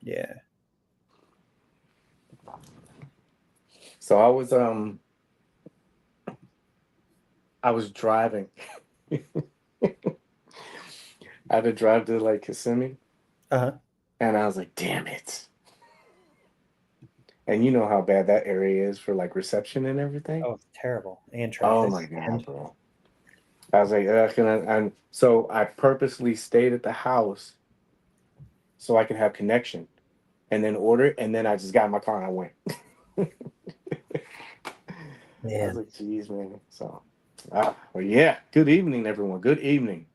Yeah. So I was driving. I had to drive to like Kissimmee, Uh-huh. and I was like, "Damn it!" And you know how bad that area is for like reception and everything. Oh, it's terrible. And Oh traffic. my god, And bro! I was like, and so I purposely stayed at the house so I could have connection, and then order, and then I just got in my car and I went. I was man. like, "Geez, man." So, well, yeah. Good evening, everyone. Good evening.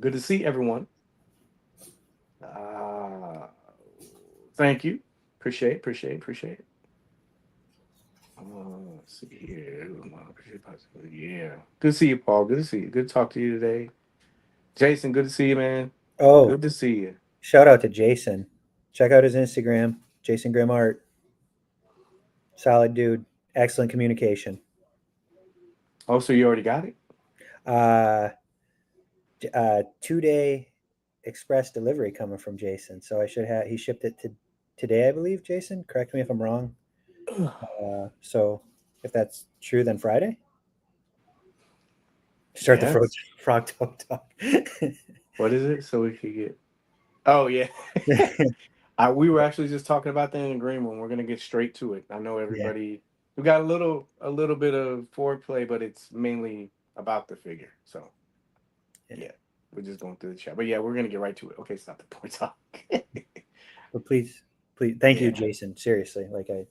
Good to see everyone. Uh, Thank you. Appreciate. Let's see here. Yeah. Good to see you, Paul. Good to see you. Good to talk to you today. Jason, good to see you, man. Oh, Good to see you. shout out to Jason. Check out his Instagram, Jason Grimm Art. Solid dude. Excellent communication. Oh, so you already got it? Uh, 2-day express delivery coming from Jason. So I should have, he shipped it to today, I believe, Jason. Correct me if I'm wrong. So if that's true, then Friday? Start the Yes. frog talk. What is it? So we could get. Oh yeah. We were actually just talking about that in agreement. We're gonna get straight to it. I know Yeah. everybody. We got a little bit of foreplay, but it's mainly about the figure. So Yeah. yeah, we're just going through the chat. But yeah, we're gonna get right to it. Okay, stop the point talk. But please, thank you, Yeah. Jason. Seriously, like I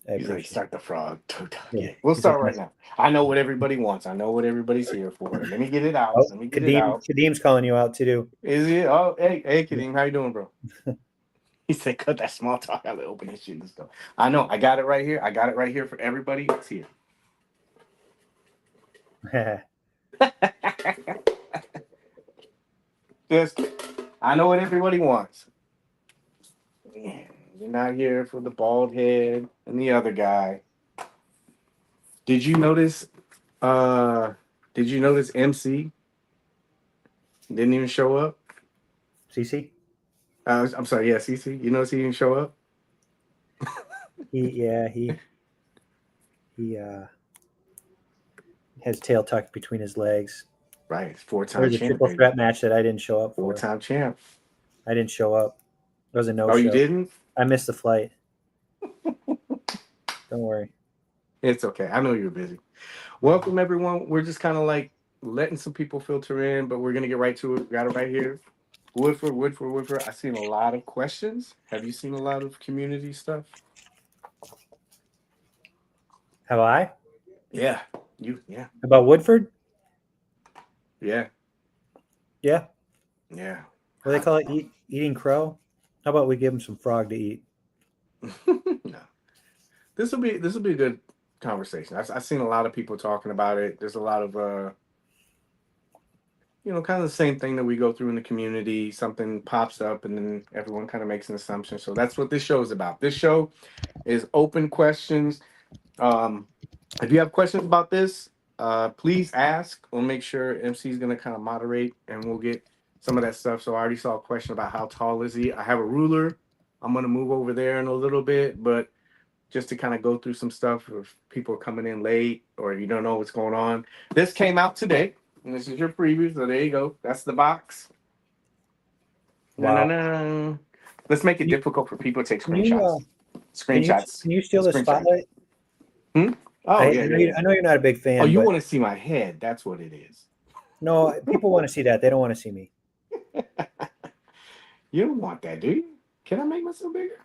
He's like, appreciate start the frog. it. Yeah, Yeah. we'll He's like, start right now. I know what everybody wants. I know what everybody's here for. Let me get it out. oh, Let me get it Kadeem, out. Kadeem's calling you out too. Is it? Oh, hey, Yeah. Kadeem, how you doing, bro? He said, cut that small talk. I gotta open this shit and stuff. I know. I got it right here. I got it right here for everybody. It's here. Just, I know what everybody wants. Yeah, you're not here for the bald head and the other guy. Did you notice? Uh, did you notice MC didn't even show up? CC, I'm sorry. Yeah, CC. You notice he didn't show up? he has tail tucked between his legs. Right, four-time There's a champ, triple baby. threat match that I didn't show up for. Four-time champ. I didn't show up. It was a no Oh, you show. didn't? I missed the flight. Don't worry. It's okay. I know you're busy. Welcome, everyone. We're just kind of like letting some people filter in, but we're gonna get right to it. We got it right here. Woodford. I've seen a lot of questions. Have you seen a lot of community stuff? Have I? Yeah. Yeah. About Woodford? Yeah. Yeah. Yeah. What do they call it? Eating crow? How about we give him some frog to eat? No. This will be a good conversation. I've seen a lot of people talking about it. There's a lot of kind of the same thing that we go through in the community. Something pops up, and then everyone kind of makes an assumption. So that's what this show is about. This show is open questions. Um, if you have questions about this, please ask. We'll make sure MC is going to kind of moderate, and we'll get some of that stuff. So I already saw a question about how tall is he. I have a ruler. I'm going to move over there in a little bit, but just to kind of go through some stuff if people are coming in late or you don't know what's going on. This came out today, and this is your preview. So there you go. That's the box. No, no, Wow. no. Let's make it You, difficult for people to take can you screenshots. can you Screenshots. can you steal the Screenshots. spotlight? Hmm? Oh, yeah, yeah, yeah. I know you're not a big Oh, fan, you but want to see my head? That's what it is. no, people want to see that. They don't want to see me. You don't want that, do you? Can I make myself bigger?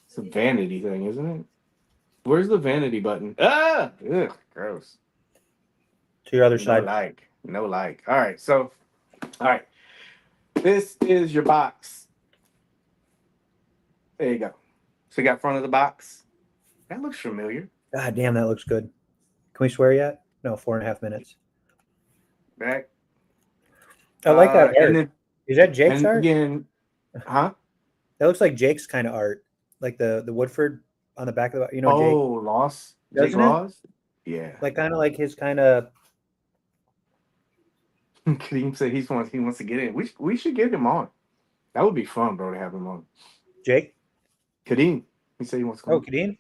It's a vanity thing, isn't it? Where's the vanity button? Ah, ugh, gross. To your other No side. like, no like. All right, so, all right. This is your box. There you go. So you got front of the box. That looks familiar. God damn, that looks good. Can we swear yet? No, 4.5 minutes. Back. I like that And art. then Is that Jake's and art? again, huh? That looks like Jake's kind of art, like the Woodford on the back of the. Jake, Oh, Loss. Jake doesn't it? Laws. Yeah. Like kind of like his kind of. Kadeem said he wants to get in. We should get him on. That would be fun, bro, to have him on. Jake? Kadeem. He said he wants to come Oh, on. Kadeen?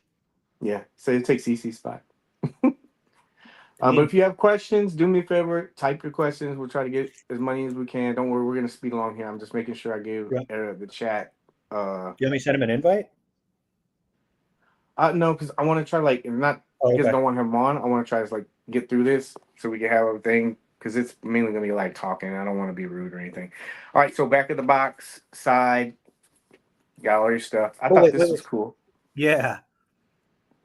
Yeah, so it takes EC's spot. But Kadeen. if you have questions, do me a favor, type your questions. We'll try to get as many as we can. Don't worry, we're gonna speed along here. I'm just making sure I give Yeah. the chat. Do you want me to send him an invite? No, because I want to try like, if not Oh, because I okay. don't want him on. I want to try to like get through this so we can have everything. Because it's mainly gonna be like talking. I don't want to be rude or anything. All right, so back of the box side, got all your stuff. I Oh, thought wait, this wait, was wait. cool. Yeah.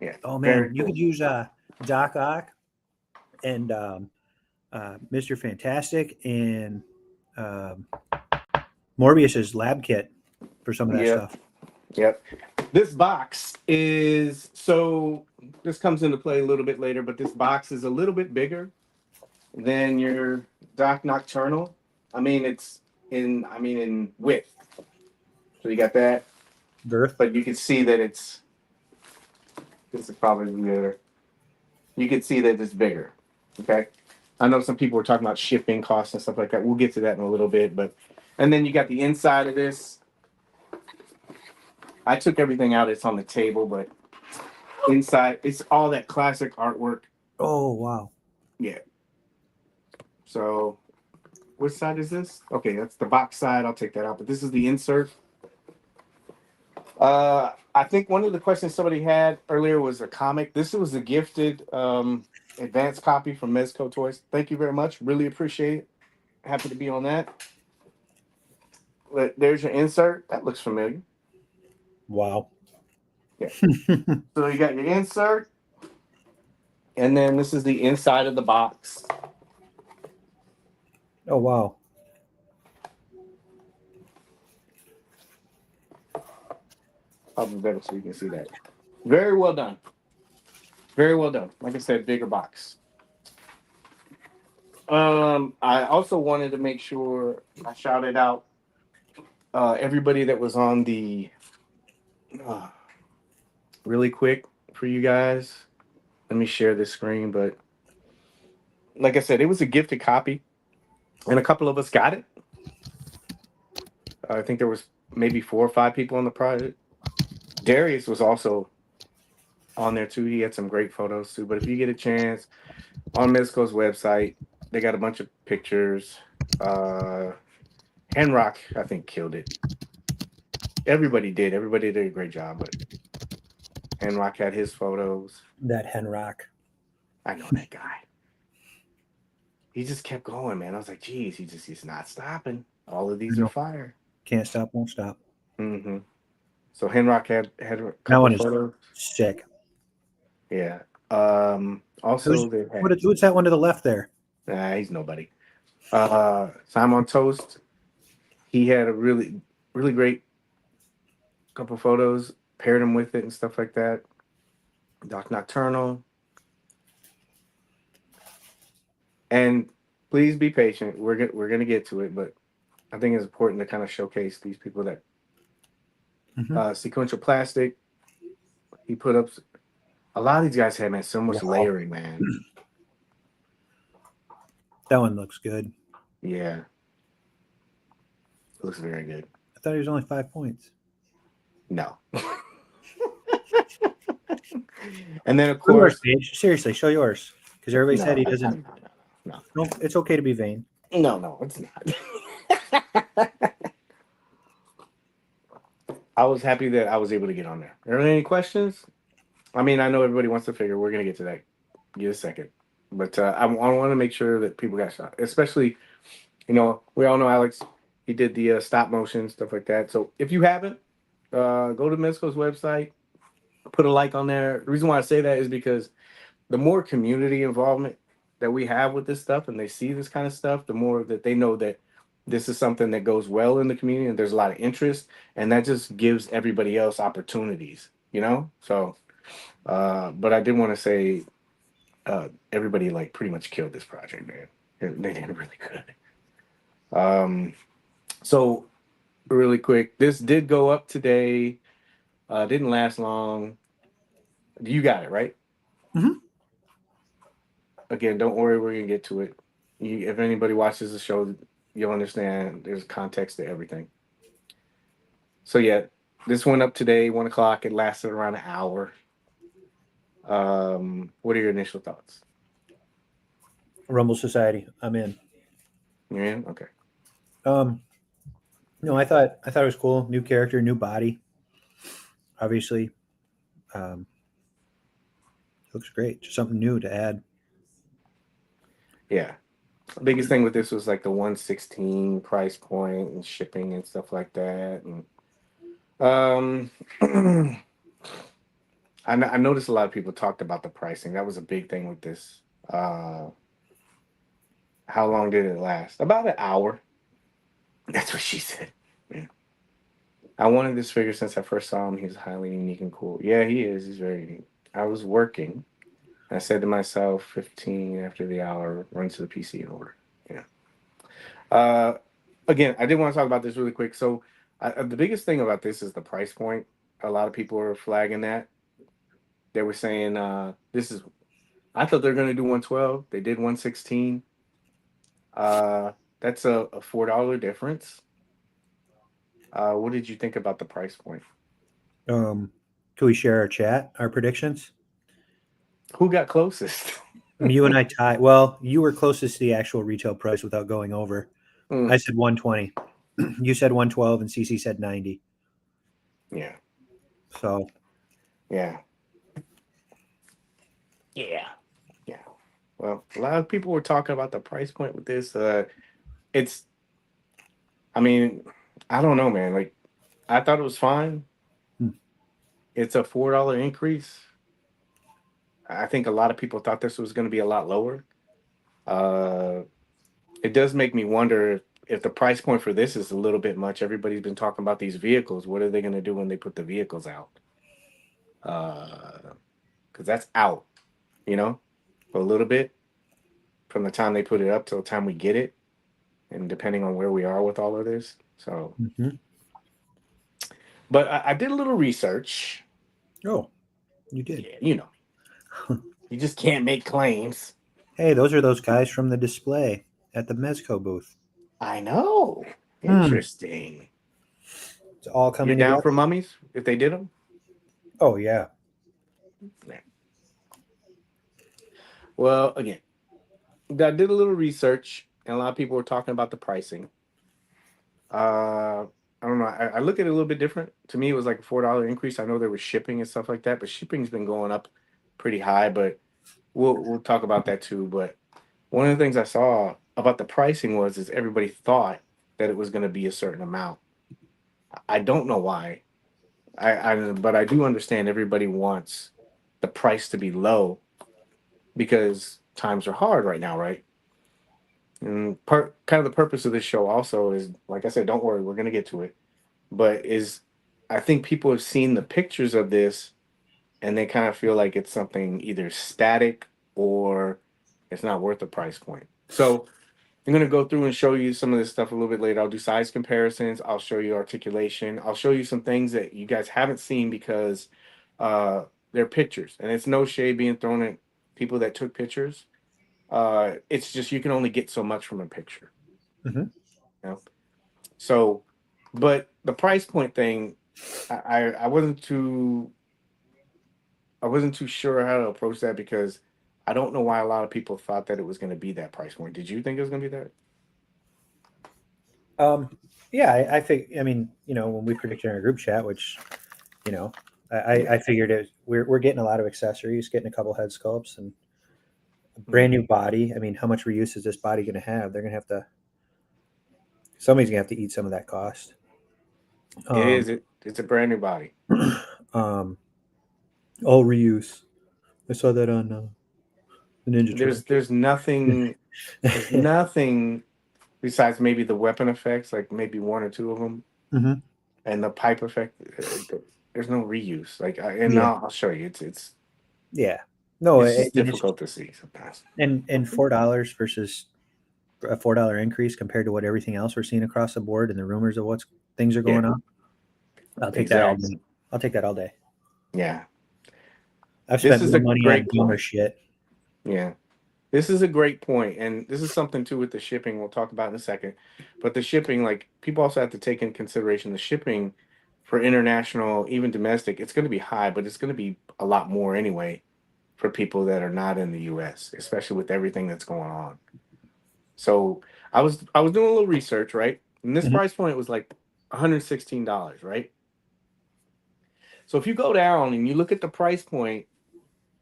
Yeah, Oh, very man. You cool. could use Doc Ock and Mr. Fantastic and um, Morbius's lab kit for some of that Yep, stuff. yep. This box is so. This comes into play a little bit later, but this box is a little bit bigger than your Doc Nocturnal. I mean, it's in. I mean, in width. So you got that, Girth. but you can see that it's. This is probably bigger. You can see that it's bigger. Okay. I know some people were talking about shipping costs and stuff like that. We'll get to that in a little bit, but and then you got the inside of this. I took everything out. It's on the table, but inside it's all that classic artwork. Oh, wow. Yeah. So which side is this? Okay, that's the box side. I'll take that out. But this is the insert. I think one of the questions somebody had earlier was a comic. This was a gifted advanced copy from Mezco Toys. Thank you very much. Really appreciate it. Happy to be on that. There's your insert. That looks familiar. Wow. Yeah. So you got your insert, and then this is the inside of the box. Oh, wow. Probably better so you can see that. Very well done. Very well done. Like I said, bigger box. I also wanted to make sure I shouted out everybody that was on the uh, really quick for you guys. Let me share this screen, but like I said, it was a gifted copy, and a couple of us got it. I think there was maybe 4 or 5 people on the project. Darius was also on there too. He had some great photos too. But if you get a chance on Mezco's website, they got a bunch of pictures. Henrock, I think, killed it. Everybody did. Everybody did a great job. But Henrock had his photos. That Henrock. I know that guy. He just kept going, man. I was like, geez, he's not stopping. All of these are fire. Can't stop, won't stop. Mm-hmm. So Henrock had a That couple one of is photos. sick. Yeah. Also, they had, What's that one to the left there? nah, he's nobody. Simon Toast. He had a really, really great couple photos. Paired him with it and stuff like that. Doc Nocturnal. And please be patient. We're gonna get to it, but I think it's important to kind of showcase these people that sequential plastic. He put up a lot of these guys had, man, so much layering, man. That one looks good. Yeah, it looks very good. I thought he was only 5 points. No. And then of Show yours, course, Paige. Seriously, show yours. Because everybody said he doesn't. no, No, it's okay to be vain. no, it's not. I was happy that I was able to get on there. Are there any questions? I mean, I know everybody wants to figure. We're gonna get to that. Give a second, but I want to make sure that people got shot, especially, we all know Alex. He did the stop motion stuff like that. So if you haven't, go to Mezco's website, put a like on there. The reason why I say that is because the more community involvement that we have with this stuff, and they see this kind of stuff, the more that they know that this is something that goes well in the community, and there's a lot of interest, and that just gives everybody else opportunities. So, but I did want to say, everybody like pretty much killed this project, man. They did really good. So really quick, this did go up today. Didn't last long. You got it right. Mm-hmm. Again, don't worry, we're gonna get to it. If anybody watches the show, you'll understand there's context to everything. So yeah, This went up today, 1 o'clock. It lasted around an hour. What are your initial thoughts? Rumble Society. I'm in. You're in? Okay. No, I thought it was cool. New character, new body. Obviously, um, looks great. Just something new to add. Yeah. The biggest thing with this was like the 116 price point and shipping and stuff like that. And I noticed a lot of people talked about the pricing. That was a big thing with this. How long did it last? About an hour. That's what she said. Yeah. I wanted this figure since I first saw him. He's highly unique and cool. Yeah, he is. He's very unique. I was working. I said to myself, 15 after the hour, run to the PC and order. Yeah. Uh, Again, I did want to talk about this really quick. So, the biggest thing about this is the price point. A lot of people are flagging that. They were saying, this is, I thought they were going to do 112. They did 116. That's a $4 difference. What did you think about the price point? Can we share our chat, our predictions? Who got closest? You and I tied. Well, you were closest to the actual retail price without going over. I said 120. You said 112, and CC said 90. Yeah. So, Yeah. Yeah. Yeah. Well, a lot of people were talking about the price point with this. It's, I mean, I don't know, man. Like, I thought it was fine. Hmm. It's a $4 increase. I think a lot of people thought this was going to be a lot lower. It does make me wonder if the price point for this is a little bit much. Everybody's been talking about these vehicles. What are they going to do when they put the vehicles out? Because that's out, for a little bit from the time they put it up till the time we get it, and depending on where we are with all of this. So, but I did a little research. Oh, you did. Yeah, you just can't make claims. Hey, those are those guys from the display at the Mezco booth. I know. Interesting. It's all You're coming down together. for mummies if they did them? Oh, yeah. Yeah. Well, again, I did a little research, and a lot of people were talking about the pricing. I don't know. I look at it a little bit different. To me, it was like a $4 increase. I know there was shipping and stuff like that, but shipping's been going up pretty high. But we'll talk about that too. But one of the things I saw about the pricing is everybody thought that it was going to be a certain amount. I don't know why. But I do understand everybody wants the price to be low because times are hard right now, right? And kind of the purpose of this show also is, like I said, don't worry, we're gonna get to it. But I think people have seen the pictures of this and they kind of feel like it's something either static or it's not worth the price point. So I'm gonna go through and show you some of this stuff a little bit later. I'll do size comparisons. I'll show you articulation. I'll show you some things that you guys haven't seen because they're pictures, and it's no shade being thrown at people that took pictures. It's just you can only get so much from a picture. Mm-hmm. So, but the price point thing, I wasn't too sure how to approach that because I don't know why a lot of people thought that it was going to be that price point. Did you think it was going to be that? Yeah, I think. I mean, when we predicted in our group chat, which, I figured we're getting a lot of accessories, getting a couple head sculpts and a brand new body. I mean, how much reuse is this body going to have? They're going to have to. Somebody's going to have to eat some of that cost. It is. It's a brand new body. All reuse. I saw that on the Ninja Turtle. There's nothing. There's nothing besides maybe the weapon effects, like maybe one or two of them, and the pipe effect. There's no reuse. I'll show you. It's no, it's just difficult to see sometimes. And $4 versus a $4 increase compared to what everything else we're seeing across the board and the rumors of things are going on. I'll take that all day. I'll take that all day. Yeah. I've spent more money on dumber shit. Yeah. This is a great point, and this is something too with the shipping we'll talk about in a second. But the shipping, like people also have to take in consideration the shipping for international, even domestic, it's going to be high, but it's going to be a lot more anyway for people that are not in the U.S., especially with everything that's going on. So I was doing a little research, right? And this Mhm. price point was like $116, right? So if you go down and you look at the price point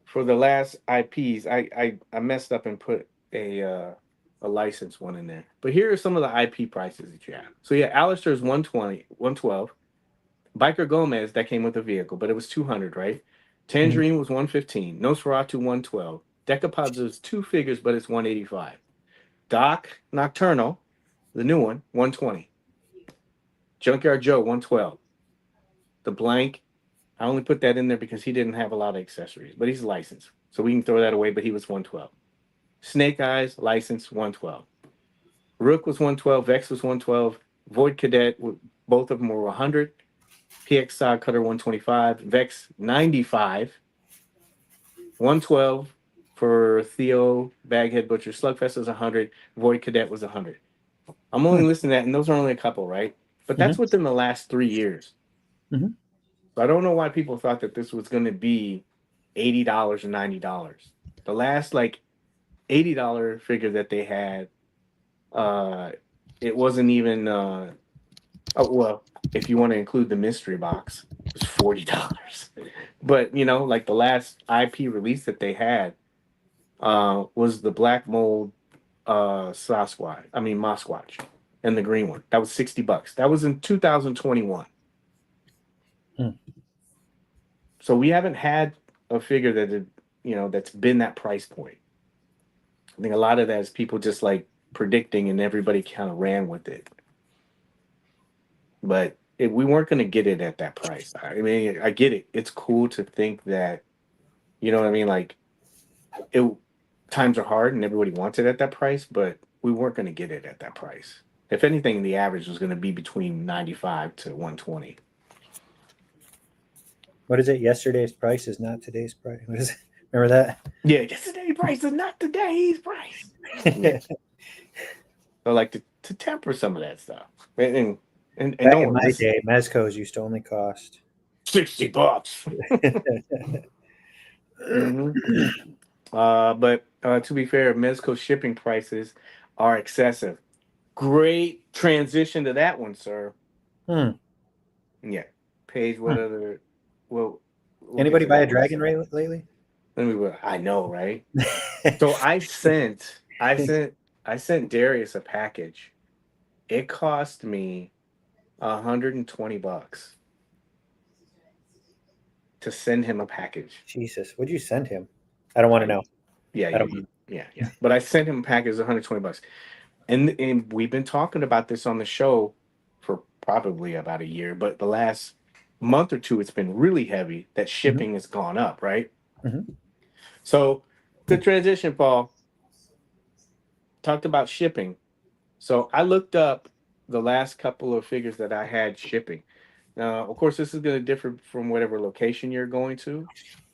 for the last IPs, I messed up and put a licensed one in there. But here are some of the IP prices that you have. So yeah, Alistair's 120, 112. Biker Gomez, that came with the vehicle, but it was 200, right? Mhm. Tangerine was 115. Nosferatu 112. Decapods is two figures, but it's 185. Doc Nocturno, the new one, 120. Junkyard Joe, 112. The blank, I only put that in there because he didn't have a lot of accessories, but he's licensed. So we can throw that away, but he was 112. Snake Eyes, licensed, 112. Rook was 112. Vex was 112. Void Cadet, both of them were 100. PX Side Cutter 125. Vex 95. 112 for Theo, Baghead Butcher. Slugfest was 100. Void Cadet was 100. I'm only listing that, and those are only a couple, right? But that's Mhm. within the last 3 years. Mhm. So I don't know why people thought that this was going to be $80 or $90. The last like $80 figure that they had, uh, it wasn't even. Oh well, if you want to include the mystery box, it was $40. But you know, like the last IP release that they had was the black mold Sasquatch. I mean Mosquatch, and the green one. That was $60. That was in 2021. Hmm. So we haven't had a figure that's been that price point. I think a lot of that is people just like predicting, and everybody kind of ran with it. But we weren't going to get it at that price. I mean, I get it. It's cool to think that, you know what I mean? Like, it times are hard and everybody wants it at that price, but we weren't going to get it at that price. If anything, the average was going to be between 95 to 120. What is it? Yesterday's price is not today's price. What is it? Remember that? Yeah, yesterday's price is not today's price. Yeah. So like to temper some of that stuff. And Back don't in worry, my this day, Mezcos used to only cost. $60. hmm but to be fair, Mezco shipping prices are excessive. Great transition to that one, sir. Hmm. Yeah. Paige, what Hmm. other well we'll get Anybody to buy that a one in a dragon second. lately? I know, right? So I sent Darius a package. It cost me $120 to send him a package. Jesus, what'd you send him? I don't want to I know. yeah, I don't. yeah. But I sent him a package of $120. And we've been talking about this on the show for probably about a year, but the last month or two it's been really heavy that Mhm. shipping has gone up, right? Mhm. So the transition, Paul, talked about shipping. So I looked up the last couple of figures that I had shipping. Now, of course, this is going to differ from whatever location you're going to,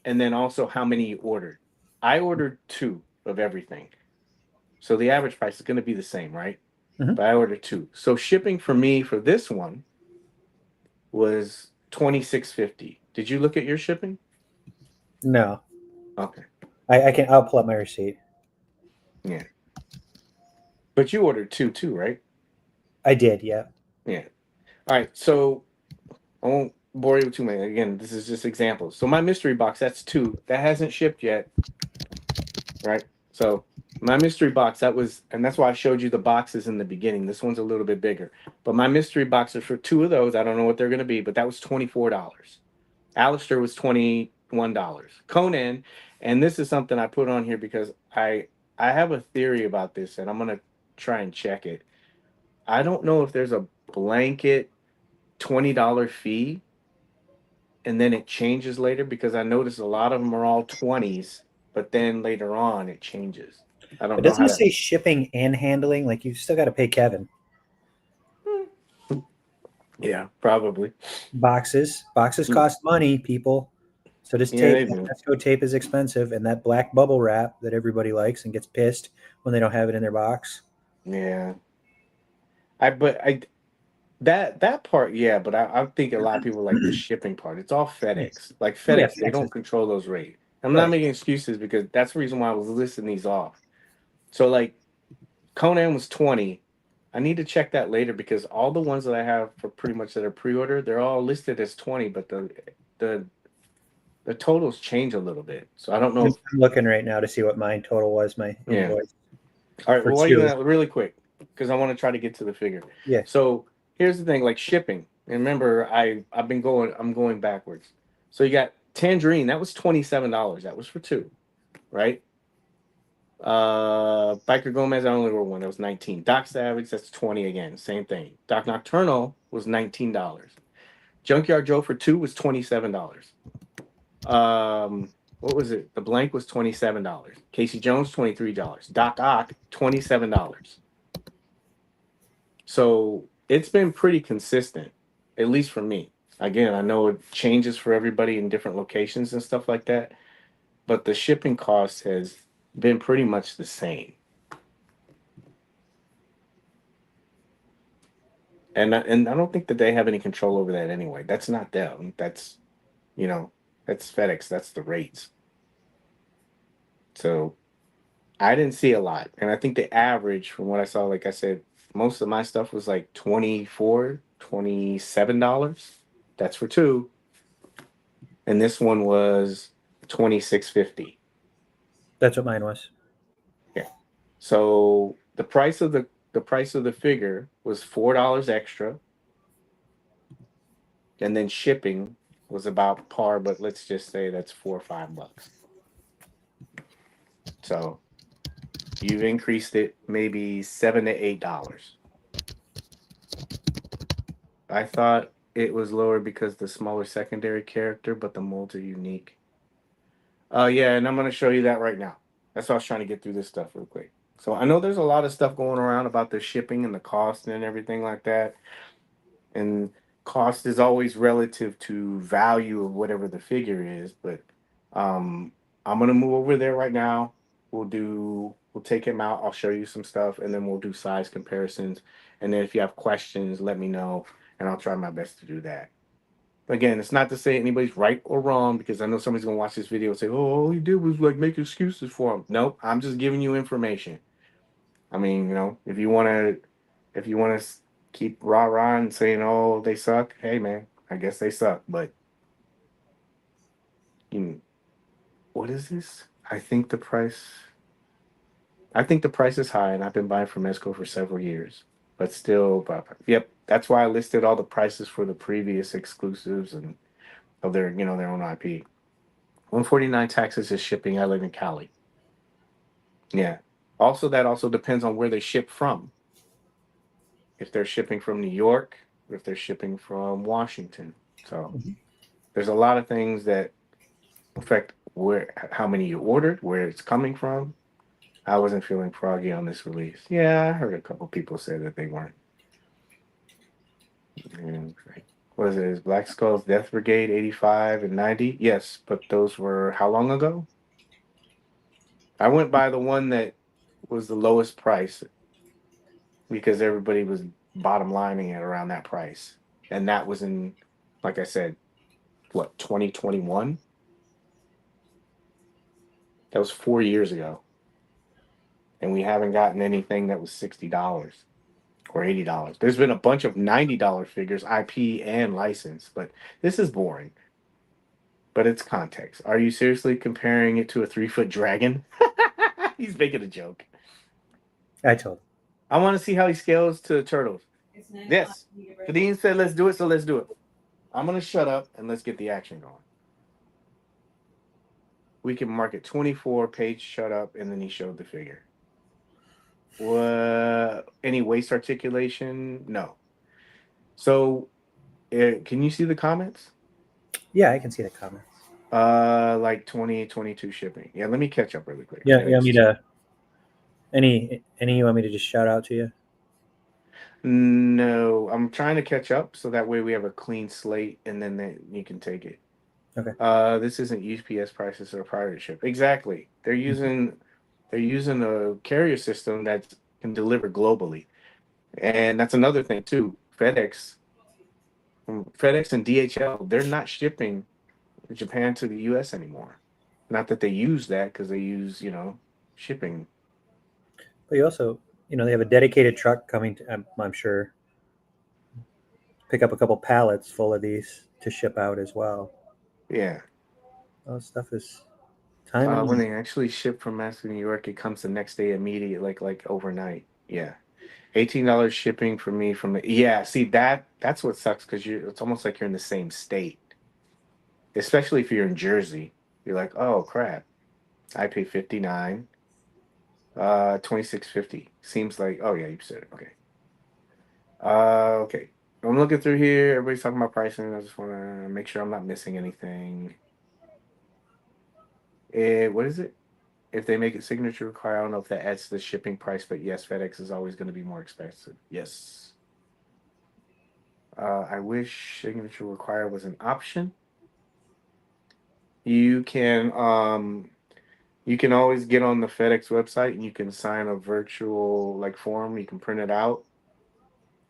and then also how many you ordered. I ordered two of everything. So the average price is going to be the same, right? Mhm. But I ordered two. So shipping for me for this one was 26.50. Did you look at your shipping? No, Okay. I can. I'll pull up my receipt. Yeah. But you ordered two too, right? I did. Yeah. Yeah. All right. So I won't bore you with too many. Again, this is just examples. So my mystery box, that's two. That hasn't shipped yet, right? So my mystery box, and that's why I showed you the boxes in the beginning. This one's a little bit bigger. But my mystery box is for two of those. I don't know what they're gonna be, but that was $24. Alistair was $21. Conan, and this is something I put on here because I have a theory about this, and I'm gonna try and check it. I don't know if there's a blanket $20 fee and then it changes later because I noticed a lot of them are all 20s, but then later on it changes. I don't But know doesn't how it to. say shipping and handling? Like you still got to pay Kevin. Yeah, probably. Boxes Mm, cost money, people. So this Yeah, tape, they that do. Mezco tape is expensive, and that black bubble wrap that everybody likes and gets pissed when they don't have it in their box. Yeah. But I That part, yeah, but I think a lot of people like the shipping part. It's all Yes. FedEx. Like Yeah, FedEx, they FedEx don't is control those rates. I'm not right. making excuses because that's the reason why I was listing these off. So like Conan was 20. I need to check that later because all the ones that I have for pretty much that are pre-order, they're all listed as 20, but the the totals change a little bit. So I don't know if I'm looking right now to see what mine total was, my yeah. invoice All right, for well, while you're doing two. that, really quick, because I want to try to get to the figure. Yeah. So here's the thing, like shipping. And remember, I'm going backwards. So you got Tangerine, that was $27. That was for two, right? Biker Gomez, I only wrote one. That was 19. Doc Savage, that's 20 again. Same thing. Doc Nocturnal was $19. Junkyard Joe for two was $27. Um, what was it? The blank was $27. Casey Jones, $23. Doc Ock, $27. So it's been pretty consistent, at least for me. Again, I know it changes for everybody in different locations and stuff like that, but the shipping cost has been pretty much the same. And I don't think that they have any control over that anyway. That's not them. That's you know, that's FedEx. That's the rates. So I didn't see a lot. And I think the average from what I saw, like I said, most of my stuff was like 24, $27. That's for two. And this one was 26.50. That's what mine was. Yeah. So the price of the figure was $4 extra, and then shipping was about par, but let's just say that's $4 or $5. So you've increased it maybe $7 to $8. I thought it was lower because the smaller secondary character, but the molds are unique. Yeah, and I'm gonna show you that right now. That's why I was trying to get through this stuff real quick. So I know there's a lot of stuff going around about the shipping and the cost and everything like that. And cost is always relative to value of whatever the figure is. But um, I'm gonna move over there right now. We'll take him out. I'll show you some stuff, and then we'll do size comparisons. And then if you have questions, let me know, and I'll try my best to do that. Again, it's not to say anybody's right or wrong because I know somebody's gonna watch this video and say, "Oh, all he did was like make excuses for him." Nope, I'm just giving you information. I mean, if you wanna keep rah rah and saying, "Oh, they suck," hey man, I guess they suck. But you, what is this? I think the price is high, and I've been buying from Mezco for several years. But still, yep, that's why I listed all the prices for the previous exclusives and of their own IP. 149 taxes is shipping. I live in Cali. Yeah. Also, that also depends on where they ship from. If they're shipping from New York, or if they're shipping from Washington. So Mhm. there's a lot of things that affect how many you ordered, where it's coming from. I wasn't feeling Froggy on this release. Yeah, I heard a couple people say that they weren't. And, what is it? Is Black Skull's Death Brigade 85 and 90? Yes, but those were how long ago? I went by the one that was the lowest price because everybody was bottom lining it around that price. And that was in, like I said, what, 2021? That was 4 years ago. And we haven't gotten anything that was $60 or $80. There's been a bunch of $90 figures, IP and license, but this is boring. But it's context. Are you seriously comparing it to a 3 foot dragon? He's making a joke. I told. I want to see how he scales to turtles. Yes. Kadeen said, let's do it, so let's do it. I'm going to shut up and let's get the action going. We can mark it 24, Paige shut up, and then he showed the figure. Any waist articulation? No. So, can you see the comments? Yeah, I can see the comments. Like 2022 shipping. Yeah, let me catch up really quick. Yeah, you want me to any you want me to just shout out to you? No, I'm trying to catch up so that way we have a clean slate and then you can take it. Okay. This isn't UPS prices or pirate ship. Exactly. They're using a carrier system that can deliver globally. And that's another thing too. FedEx, FedEx and DHL, they're not shipping Japan to the U.S. anymore. Not that they use that because they use, shipping. But you also, they have a dedicated truck coming to, I'm sure, pick up a couple pallets full of these to ship out as well. Yeah. All this stuff is time and When money. they actually ship from Mezco, New York, it comes the next day immediate, like overnight. Yeah. $18 shipping for me from the yeah. See that's what sucks because it's almost like you're in the same state, especially if you're in Jersey. You're like, oh crap, I pay 59, 26.50. Seems like oh yeah, you said it. Okay. Okay. I'm looking through here. Everybody's talking about pricing. I just want to make sure I'm not missing anything. What is it? If they make it signature require, I don't know if that adds to the shipping price, but yes, FedEx is always going to be more expensive. Yes. I wish signature require was an option. You can you can always get on the FedEx website and you can sign a virtual like form. You can print it out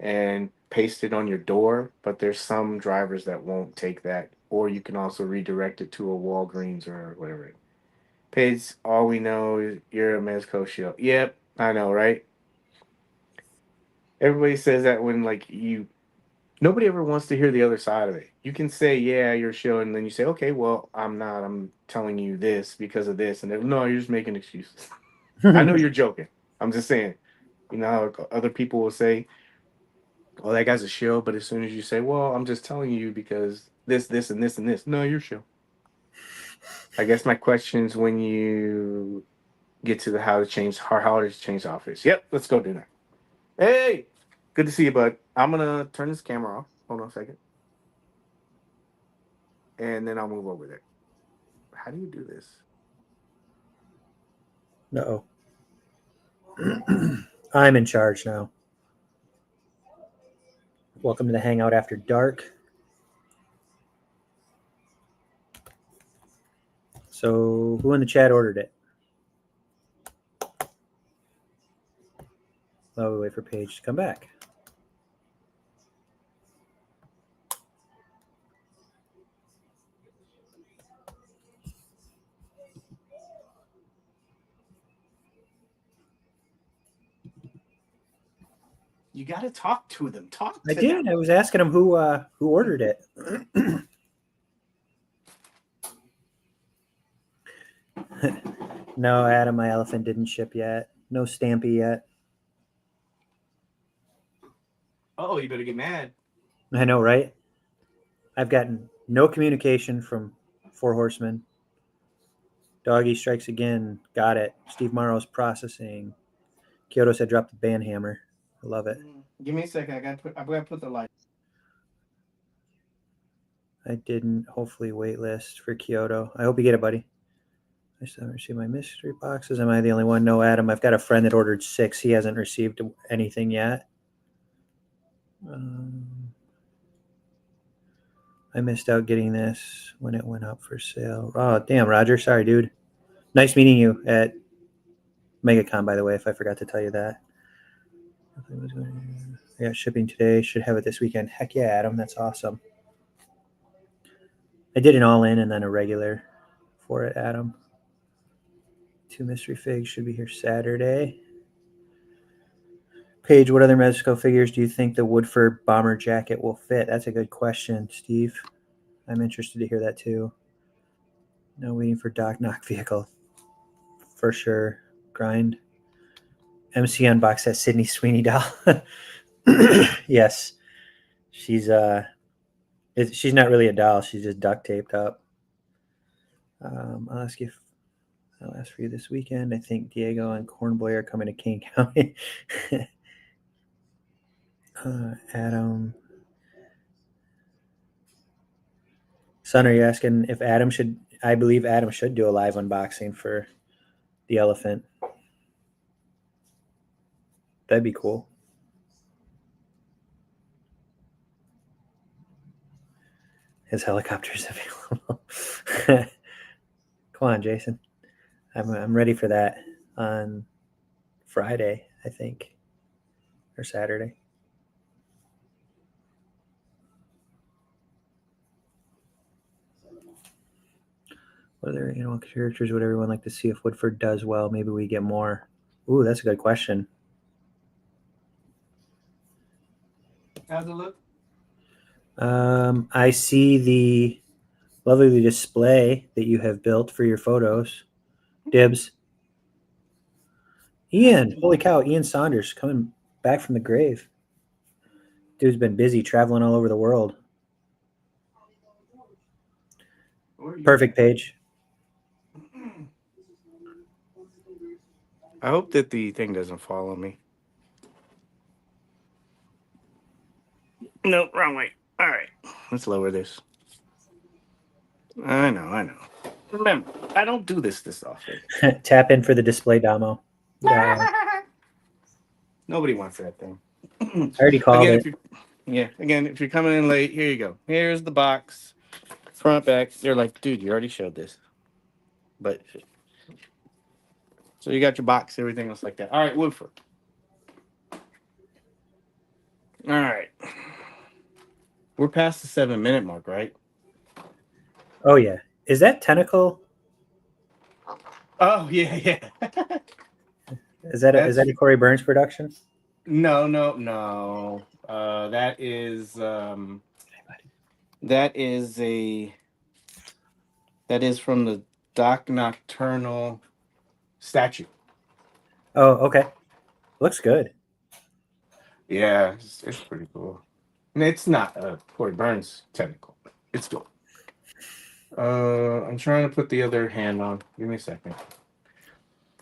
and paste it on your door, but there's some drivers that won't take that. Or you can also redirect it to a Walgreens or whatever. Paige, all we know is you're a Mezco shill. Yep, I know, right? Everybody says that when like nobody ever wants to hear the other side of it. You can say, yeah, you're a shill, and then you say, okay, well, I'm not. I'm telling you this because of this. And then, no, you're just making excuses. I know you're joking. I'm just saying. You know how other people will say, oh, that guy's a shill, but as soon as you say, well, I'm just telling you because this, and this, and this. No, you're a shill. I guess my question's when you get to the how to change office. Yep, let's go do that. Hey, good to see you, bud. I'm gonna turn this camera off. Hold on a second. And then I'll move over there. How do you do this? No. I'm in charge now. Welcome to the Hangout After Dark. So, who in the chat ordered it? While we wait for Paige to come back. You got to talk to them. Talk I to did. them. I was asking him who ordered it. No, Adam, my elephant didn't ship yet. No Stampy yet. Oh, you better get mad. I know, right? I've gotten no communication from Four Horsemen. Doggy strikes again. Got it. Steve Morrow's processing. Kyoto said drop the band hammer. I love it. Give me a second. I gotta put the light. I didn't. Hopefully wait list for Kyoto. I hope you get it, buddy. I still haven't received my mystery boxes. Am I the only one? No, Adam. I've got a friend that ordered 6. He hasn't received anything yet. I missed out getting this when it went up for sale. Oh, damn, Roger. Sorry, dude. Nice meeting you at MegaCon, by the way, if I forgot to tell you that. I got shipping today. Should have it this weekend. Heck yeah, Adam. That's awesome. I did an all-in and then a regular for it, Adam. 2 mystery figs should be here Saturday. Paige, what other Mezco figures do you think the Woodford bomber jacket will fit? That's a good question, Steve. I'm interested to hear that too. No, waiting for Doc Knock vehicle. For sure. Grind. MC unbox that Sydney Sweeney doll. Yes. She's she's not really a doll. She's just duct taped up. I'll ask for you this weekend. I think Diego and Cornboy are coming to King County. Adam. Son, are you asking if Adam should? I believe Adam should do a live unboxing for the elephant. That'd be cool. His helicopter's available. Come on, Jason. I'm ready for that on Friday, I think, or Saturday. What other animal characters would everyone like to see if Woodford does well? Maybe we get more. Ooh, that's a good question. How's it look? I see the lovely display that you have built for your photos. Dibs. Ian, holy cow, Ian Saunders coming back from the grave. Dude's been busy traveling all over the world. Perfect, Paige. I hope that the thing doesn't follow me. No, wrong way. All right, let's lower this. I know. Remember, I don't do this often. Tap in for the display demo. Nobody wants that thing. I already called Again, it. if you again, if you're coming in late, here you go. Here's the box, front, back. They're like, dude, you already showed this, but so you got your box, everything else like that. All right, Woodford. All right, we're past the 7-minute mark, right? Oh yeah, is that tentacle? Oh yeah. Is that a Corey Burns production? No. That is from the Doc Nocturnal statue. Oh, okay. Looks good. Yeah, it's pretty cool. And it's not a Corey Burns technical. It's cool. I'm trying to put the other hand on. Give me a second.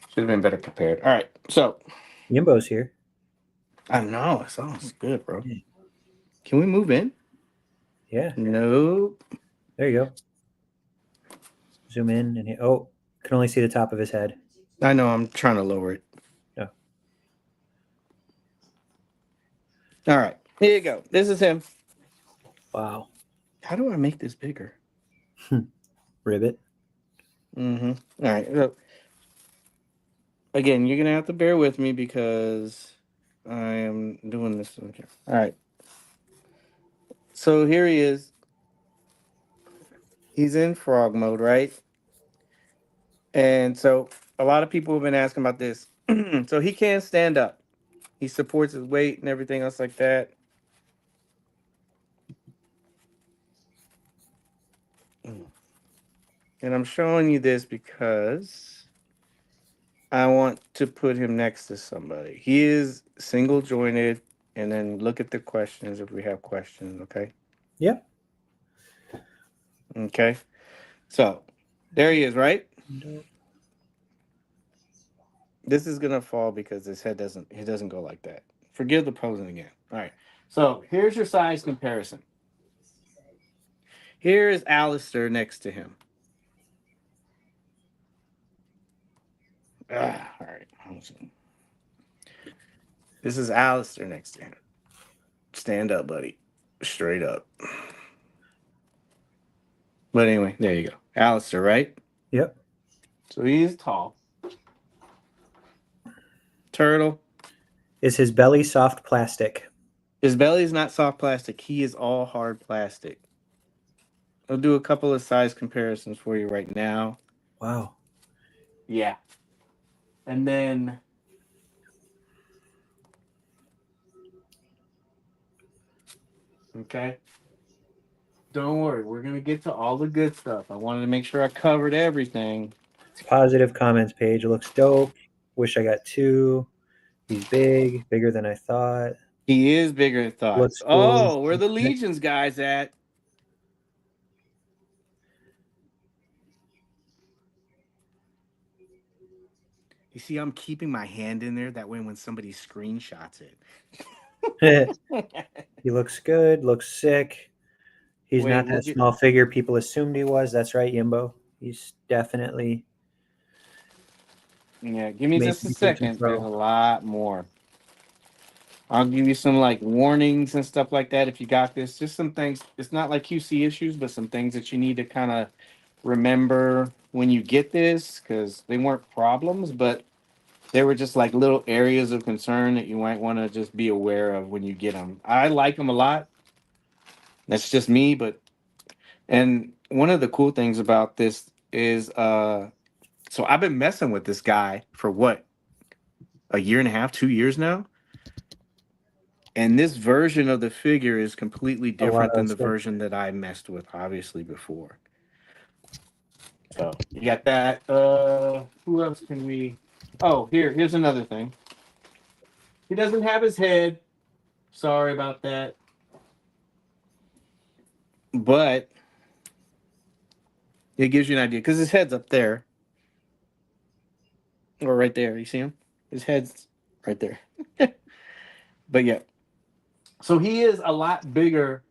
Should have been better prepared. All right, so Yimbo's here. I know it sounds good, bro. Can we move in? Yeah. Nope. There you go. Zoom in and can only see the top of his head. I know. I'm trying to lower it. Oh. All right, here you go. This is him. Wow. How do I make this bigger? Ribbit. Mm-hmm. All right. So, again, you're gonna have to bear with me because I am doing this. Okay. All right. So here he is. He's in frog mode, right? And so a lot of people have been asking about this. So he can't stand up. He supports his weight and everything else like that. And I'm showing you this because I want to put him next to somebody. He is single jointed. And then look at the questions if we have questions, okay? Yep. Okay. So there he is, right? This is gonna fall because his head doesn't go like that. Forgive the posing again. All right. So here's your size comparison. Here is Alistair next to him. All right. This is Alistair next to him. Stand up, buddy. Straight up. But anyway, there you go. Alistair, right? Yep. So he's tall. Turtle. Is his belly soft plastic? His belly is not soft plastic. He is all hard plastic. I'll do a couple of size comparisons for you right now. Wow. Yeah. And then okay. Don't worry, we're gonna get to all the good stuff. I wanted to make sure I covered everything. Positive comments page. It looks dope. Wish I got two. He's bigger than I thought. He is bigger than thought. Looks cool. Oh, where the Legions guys at? You see, I'm keeping my hand in there. That way, when somebody screenshots it. He looks good. Looks sick. He's not that small figure people assumed he was. That's right, Yimbo. He's definitely. Yeah, give me just a second. There's a lot more. I'll give you some like warnings and stuff like that if you got this. Just some things. It's not like QC issues, but some things that you need to kind of remember when you get this, because they weren't problems, but they were just like little areas of concern that you might want to just be aware of when you get them. I like them a lot. That's just me, and one of the cool things about this is so I've been messing with this guy for what, a year and a half, 2 years now. And this version of the figure is completely Oh wow, different than that's the good. version that I messed with, obviously, before. So you got that. Who else can we? Oh, here's another thing. He doesn't have his head. Sorry about that. But it gives you an idea because his head's up there or right there. You see him? His head's right there. But yeah, so he is a lot bigger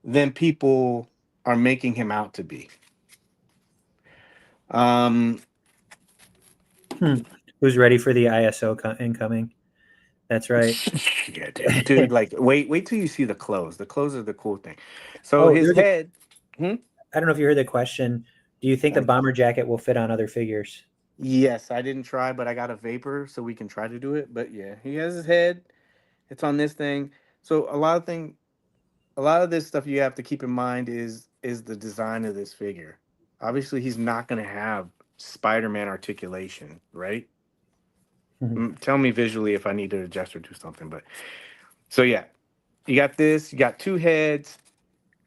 than people are making him out to be. Um, Hmm. Who's ready for the ISO incoming? That's right. yeah, dude. Like, wait till you see the clothes. The clothes are the cool thing. So Oh, his head. Hmm? I don't know if you heard the question. Do you think the bomber jacket will fit on other figures? Yes, I didn't try, but I got a vapor, so we can try to do it. But yeah, he has his head. It's on this thing. So a lot of this stuff you have to keep in mind is the design of this figure. Obviously, he's not going to have Spider-Man articulation, right? Mhm. Tell me visually if I need to adjust or do something. But so yeah, you got this. You got two heads.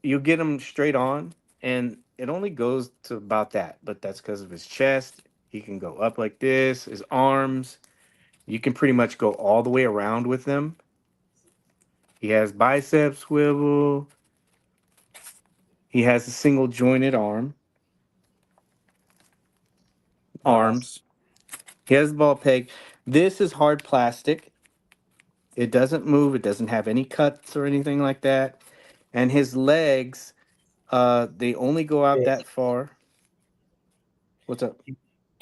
You get him straight on, and it only goes to about that. But that's because of his chest. He can go up like this. His arms. You can pretty much go all the way around with them. He has bicep swivel. He has a single jointed Awesome. arms. He has the ball peg. This is hard plastic. It doesn't move. It doesn't have any cuts or anything like that. And his legs, they only go out that Paige, far. What's up? do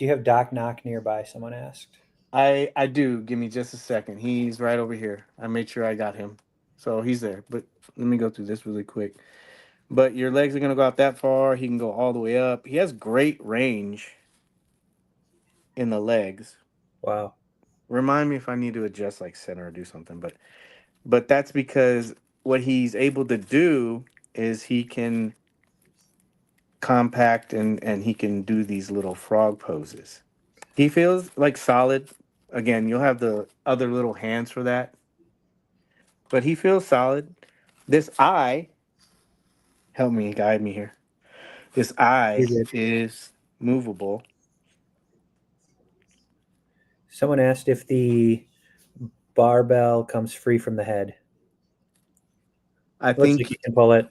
you have Doc Knock nearby? Someone asked. I do. Give me just a second. He's right over here. I made sure I got him. So he's there. But let me go through this really quick. But your legs are gonna go out that far. He can go all the way up. He has great range in the legs. Wow. Remind me if I need to adjust like center or do something. But that's because what he's able to do is he can compact and he can do these little frog poses. He feels like solid. Again, you'll have the other little hands for that, but he feels solid. This eye, help me guide me here. This eye You're good. is movable. Someone asked if the barbell comes free from the head. I Looks like you think can pull it.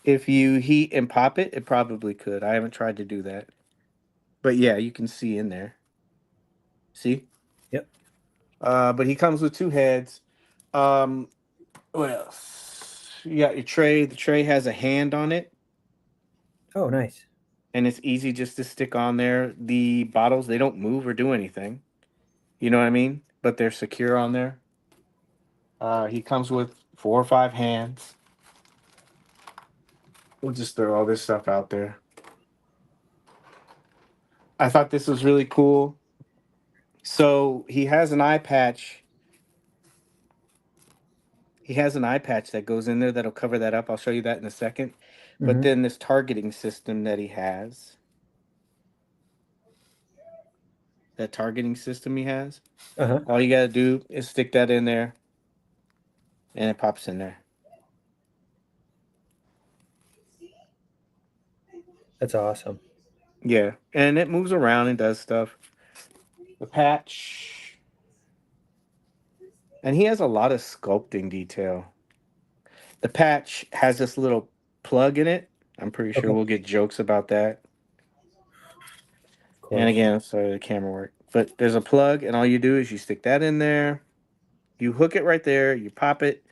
if you heat and pop it, it probably could. I haven't tried to do that, but yeah, you can see in there. See? Yep. But he comes with two heads. Um, what else? You got your tray. The tray has a hand on it, Oh, nice. and it's easy just to stick on there. The bottles, they don't move or do anything. You know what I mean? But they're secure on there. He comes with 4 or 5 hands. We'll just throw all this stuff out there. I thought this was really cool. So he has an eye patch. He has an eye patch that goes in there that'll cover that up. I'll show you that in a second. But Mm-hmm. then this targeting system that he has, that targeting system he has, Uh-huh. all you gotta do is stick that in there and it pops in there. That's awesome. Yeah. And it moves around and does stuff. The patch. And he has a lot of sculpting detail. The patch has this little plug in it. I'm pretty sure Okay. we'll get jokes about that. Of And course. again, sorry the camera work. But there's a plug, and all you do is you stick that in there, you hook it right there, you pop it,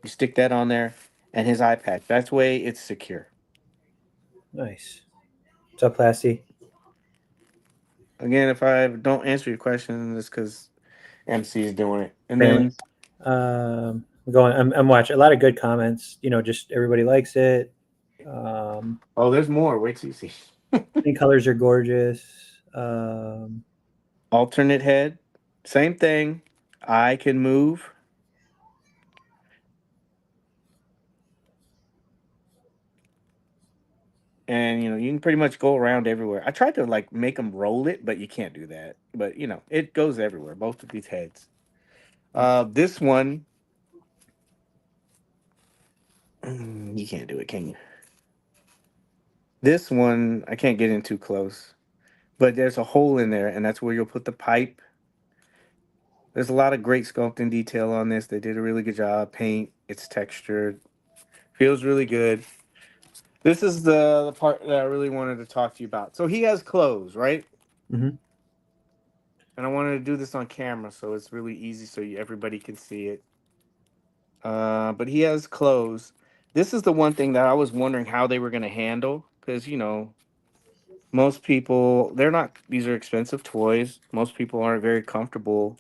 you stick that on there, and his eye patch. That's way it's secure. Nice. What's up, Plasty? Again, if I don't answer your question, it's because MC is doing it. And Apparently. then, Going. I'm watching a lot of good comments. Just everybody likes it. Um, oh, there's more. Wait till you see. the colors are gorgeous. Alternate head, same thing. Eye can move. and you can pretty much go around everywhere. I tried to like make them roll it, but you can't do that. But it goes everywhere. Both of these heads. This one, you can't do it, can you? This one I can't get in too close, but there's a hole in there, and that's where you'll put the pipe. There's a lot of great sculpting detail on this. They did a really good job. Paint, it's textured, feels really good. This is the part that I really wanted to talk to you about. So he has clothes, right? Mm-hmm. And I wanted to do this on camera so it's really easy so everybody can see it. But he has clothes. This is the one thing that I was wondering how they were going to handle because most people they're not. These are expensive toys. Most people aren't very comfortable.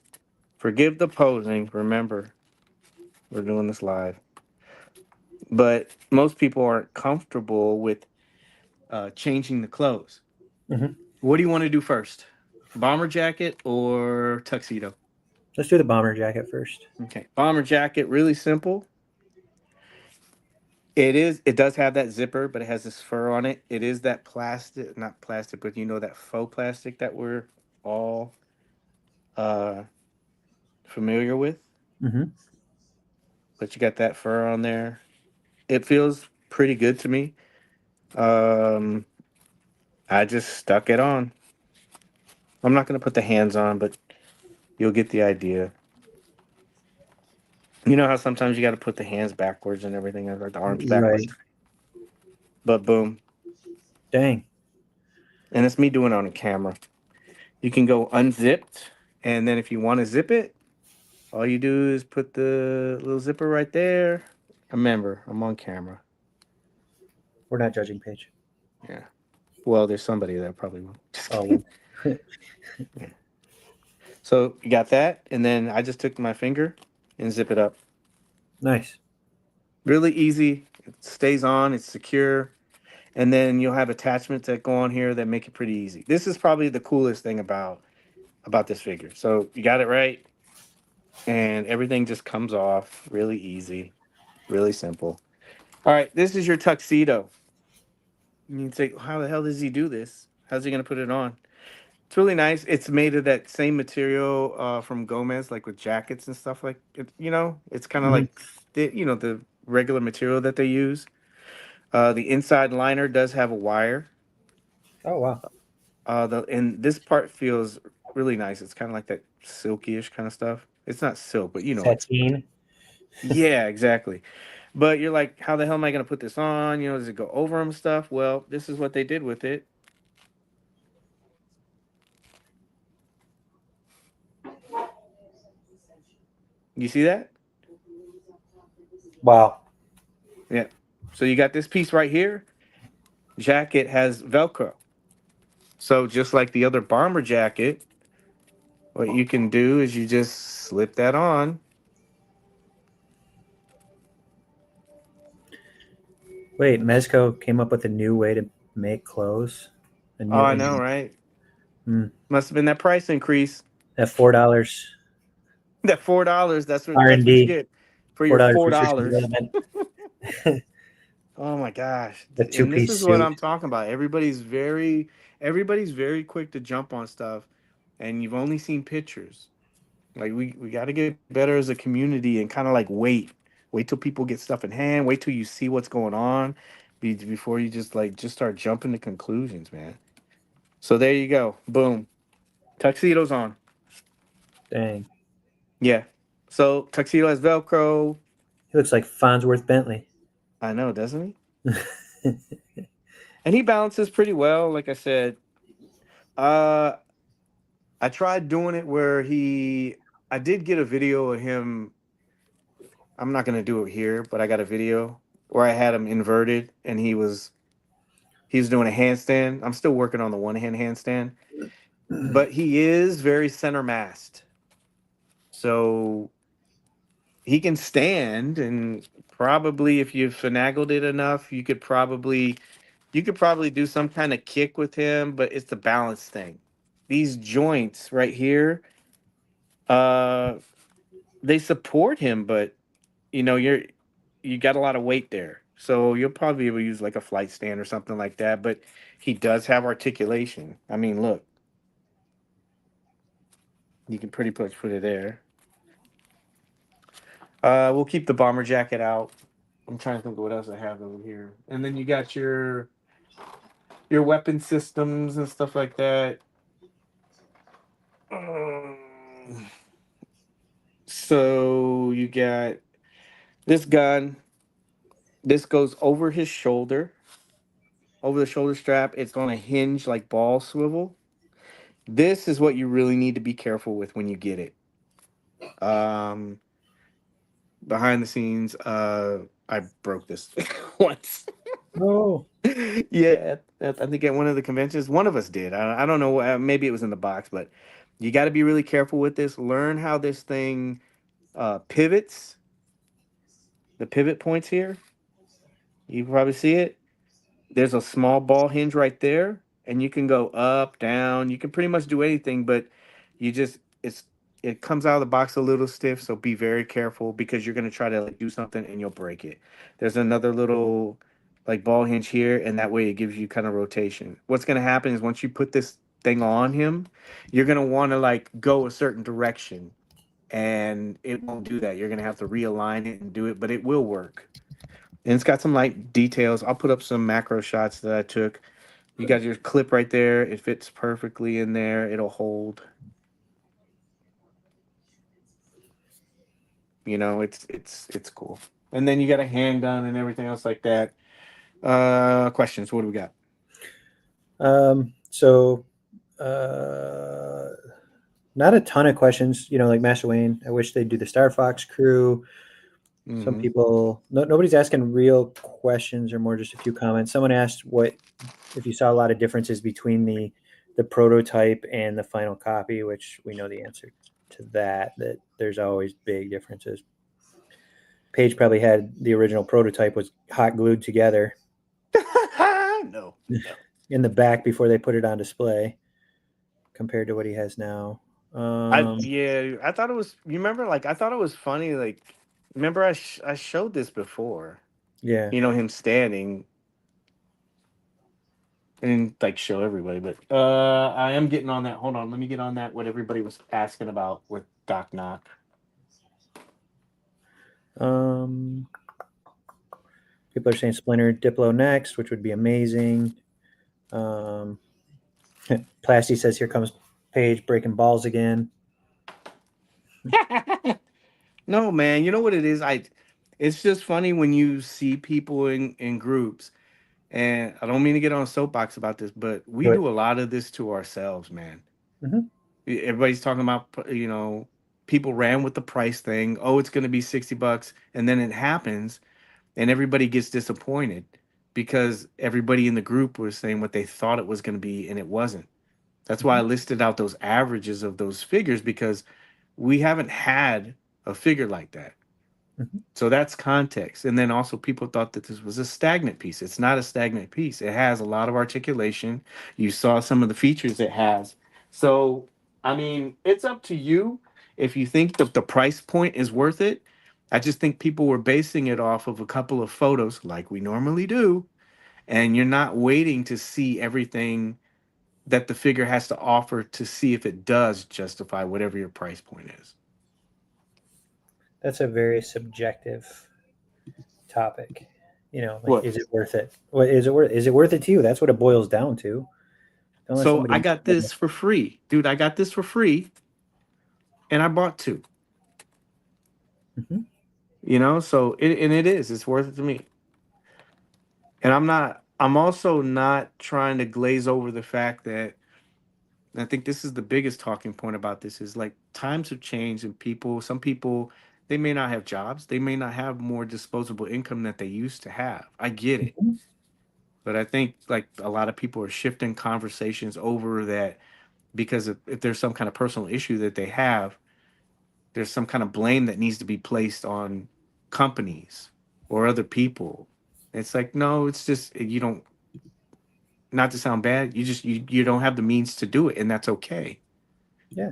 Forgive the posing. Remember, we're doing this live. But most people aren't comfortable with changing the clothes. Mm-hmm. What do you want to do first? Bomber jacket or tuxedo? Let's do the bomber jacket first. Okay, bomber jacket, really simple. It does have that zipper, but it has this fur on it. It is that plastic, not plastic, but that faux plastic that we're all uh familiar with. Mm-hmm. But you got that fur on there. It feels pretty good to me. Um I just stuck it on. I'm not gonna put the hands on, but you'll get the idea. You know how sometimes you got to put the hands backwards and everything, like the arms Right. backwards. But boom, Dang. and it's me doing it on a camera. You can go unzipped, and then if you want to zip it, all you do is put the little zipper right there. Remember, I'm on camera. We're not judging Paige. Yeah. Well, there's somebody that probably will. Just Oh, kidding. Yeah. So you got that, and then I just took my finger and zip it up. nice. Really easy. It stays on. It's secure. And then you'll have attachments that go on here that make it pretty easy. This is probably the coolest thing about this figure. So you got it right, and everything just comes off really easy, really simple. All right, this is your tuxedo. You can say, how the hell does he do this? How's he gonna put it on? It's really nice. It's made of that same material from Gomez, like with jackets and stuff like it. It's kind of Mm-hmm. like the regular material that they use. The inside liner does have a wire. Oh wow. And this part feels really nice. It's kind of like that silky-ish kind of stuff. It's not silk, but it's Satine. yeah, exactly. But you're like, how the hell am I gonna put this on? Does it go over them stuff? Well, this is what they did with it. You see that? Wow. Yeah. So you got this piece right here. Jacket has Velcro. So just like the other bomber jacket, what you can do is you just slip that on. Wait, Mezco came up with a new way to make clothes. A Oh, new I know, right? mm, Must have been that price increase. at $4 That $4. That's what R that's and what you D. get for your $4 four research and dollars. development. Oh my gosh. The And this two-piece is what suit. I'm talking about. Everybody's very quick to jump on stuff, and you've only seen pictures. Like we got to get better as a community and kind of like wait till people get stuff in hand, wait till you see what's going on before you just start jumping to conclusions, man. So there you go. Boom. Tuxedo's on. Dang. Yeah. So tuxedo has Velcro. He looks like Farnsworth Bentley. I know, doesn't he? And he balances pretty well, like I said. Uh I tried doing it where I did get a video of him. I'm not gonna do it here, but I got a video where I had him inverted and he's doing a handstand. I'm still working on the one hand handstand, but he is very center massed. So he can stand, and probably if you finagled it enough, you could probably do some kind of kick with him, but it's the balance thing. These joints right here, uh they support him, but you got a lot of weight there. So you'll probably be able to use like a flight stand or something like that. But he does have articulation. I mean, look, you can pretty much put it there. We'll keep the bomber jacket out. I'm trying to think of what else I have over here. And then you got your weapon systems and stuff like that. Um, so you got this gun. This goes over his shoulder, over the shoulder strap. It's on a hinge like ball swivel. This is what you really need to be careful with when you get it. Um, behind the scenes, I broke this once. Oh, Yeah, I think at one of the conventions, one of us did. I don't know. Maybe it was in the box, but you got to be really careful with this. Learn how this thing pivots. The pivot points here. You can probably see it. There's a small ball hinge right there, and you can go up, down. You can pretty much do anything, but you just it comes out of the box a little stiff, so be very careful because you're gonna try to like do something and you'll break it. There's another little like ball hinge here, and that way it gives you kind of rotation. What's gonna happen is once you put this thing on him, you're gonna want to like go a certain direction, and it won't do that. You're gonna have to realign it and do it, but it will work. And it's got some light details. I'll put up some macro shots that I took. You got your clip right there. It fits perfectly in there. It'll hold. You know, it's cool. And then you got a handgun and everything else like that. Questions. What do we got? so uh, not a ton of questions. Like Master Wayne. I wish they'd do the Star Fox crew. Some Mm-hmm. people, nobody's asking real questions, or more just a few comments. Someone asked what if you saw a lot of differences between the prototype and the final copy, which we know the answer to that there's always big differences. Paige probably had the original prototype was hot glued together No, no. in the back before they put it on display compared to what he has now. I thought it was. You remember, like I thought it was funny. Like, remember I showed this before. Yeah. You know him standing. I didn't like show everybody, but I am getting on that. Hold on, let me get on that. What everybody was asking about with Doc Knock. Um, People are saying Splinter Diplo next, which would be amazing. Um, Plasty says, "Here comes Paige breaking balls again." No, man. You know what it is? It's just funny when you see people in groups, and I don't mean to get on a soapbox about this, but we But do a lot of this to ourselves, man. mhm. Everybody's talking about, people ran with the price thing. Oh, it's going to be $60, and then it happens, and everybody gets disappointed because everybody in the group was saying what they thought it was going to be, and it wasn't. That's why I Mhm. listed out those averages of those figures because we haven't had a figure like that. Mhm. So that's context. And then also people thought that this was a stagnant piece. It's not a stagnant piece. It has a lot of articulation. You saw some of the features it has. So, I mean, it's up to you if you think that the price point is worth it. I just think people were basing it off of a couple of photos like we normally do, and you're not waiting to see everything that the figure has to offer to see if it does justify whatever your price point is. That's a very subjective topic. Like, What? is it worth it? What is it worth? Is it worth it to you? That's what it boils down to. Don't let So I somebody. got this for free, dude. I got this for free, and I bought two. Mhm. So it is. It's worth it to me. And I'm not. I'm also not trying to glaze over the fact that and I think this is the biggest talking point about this is like times have changed and some people, they may not have jobs. They may not have more disposable income that they used to have. I get it. Mhm. But I think like a lot of people are shifting conversations over that because if there's some kind of personal issue that they have, there's some kind of blame that needs to be placed on companies or other people. It's like, no, it's just you don't, not to sound bad, you don't have the means to do it, and that's okay. Yeah,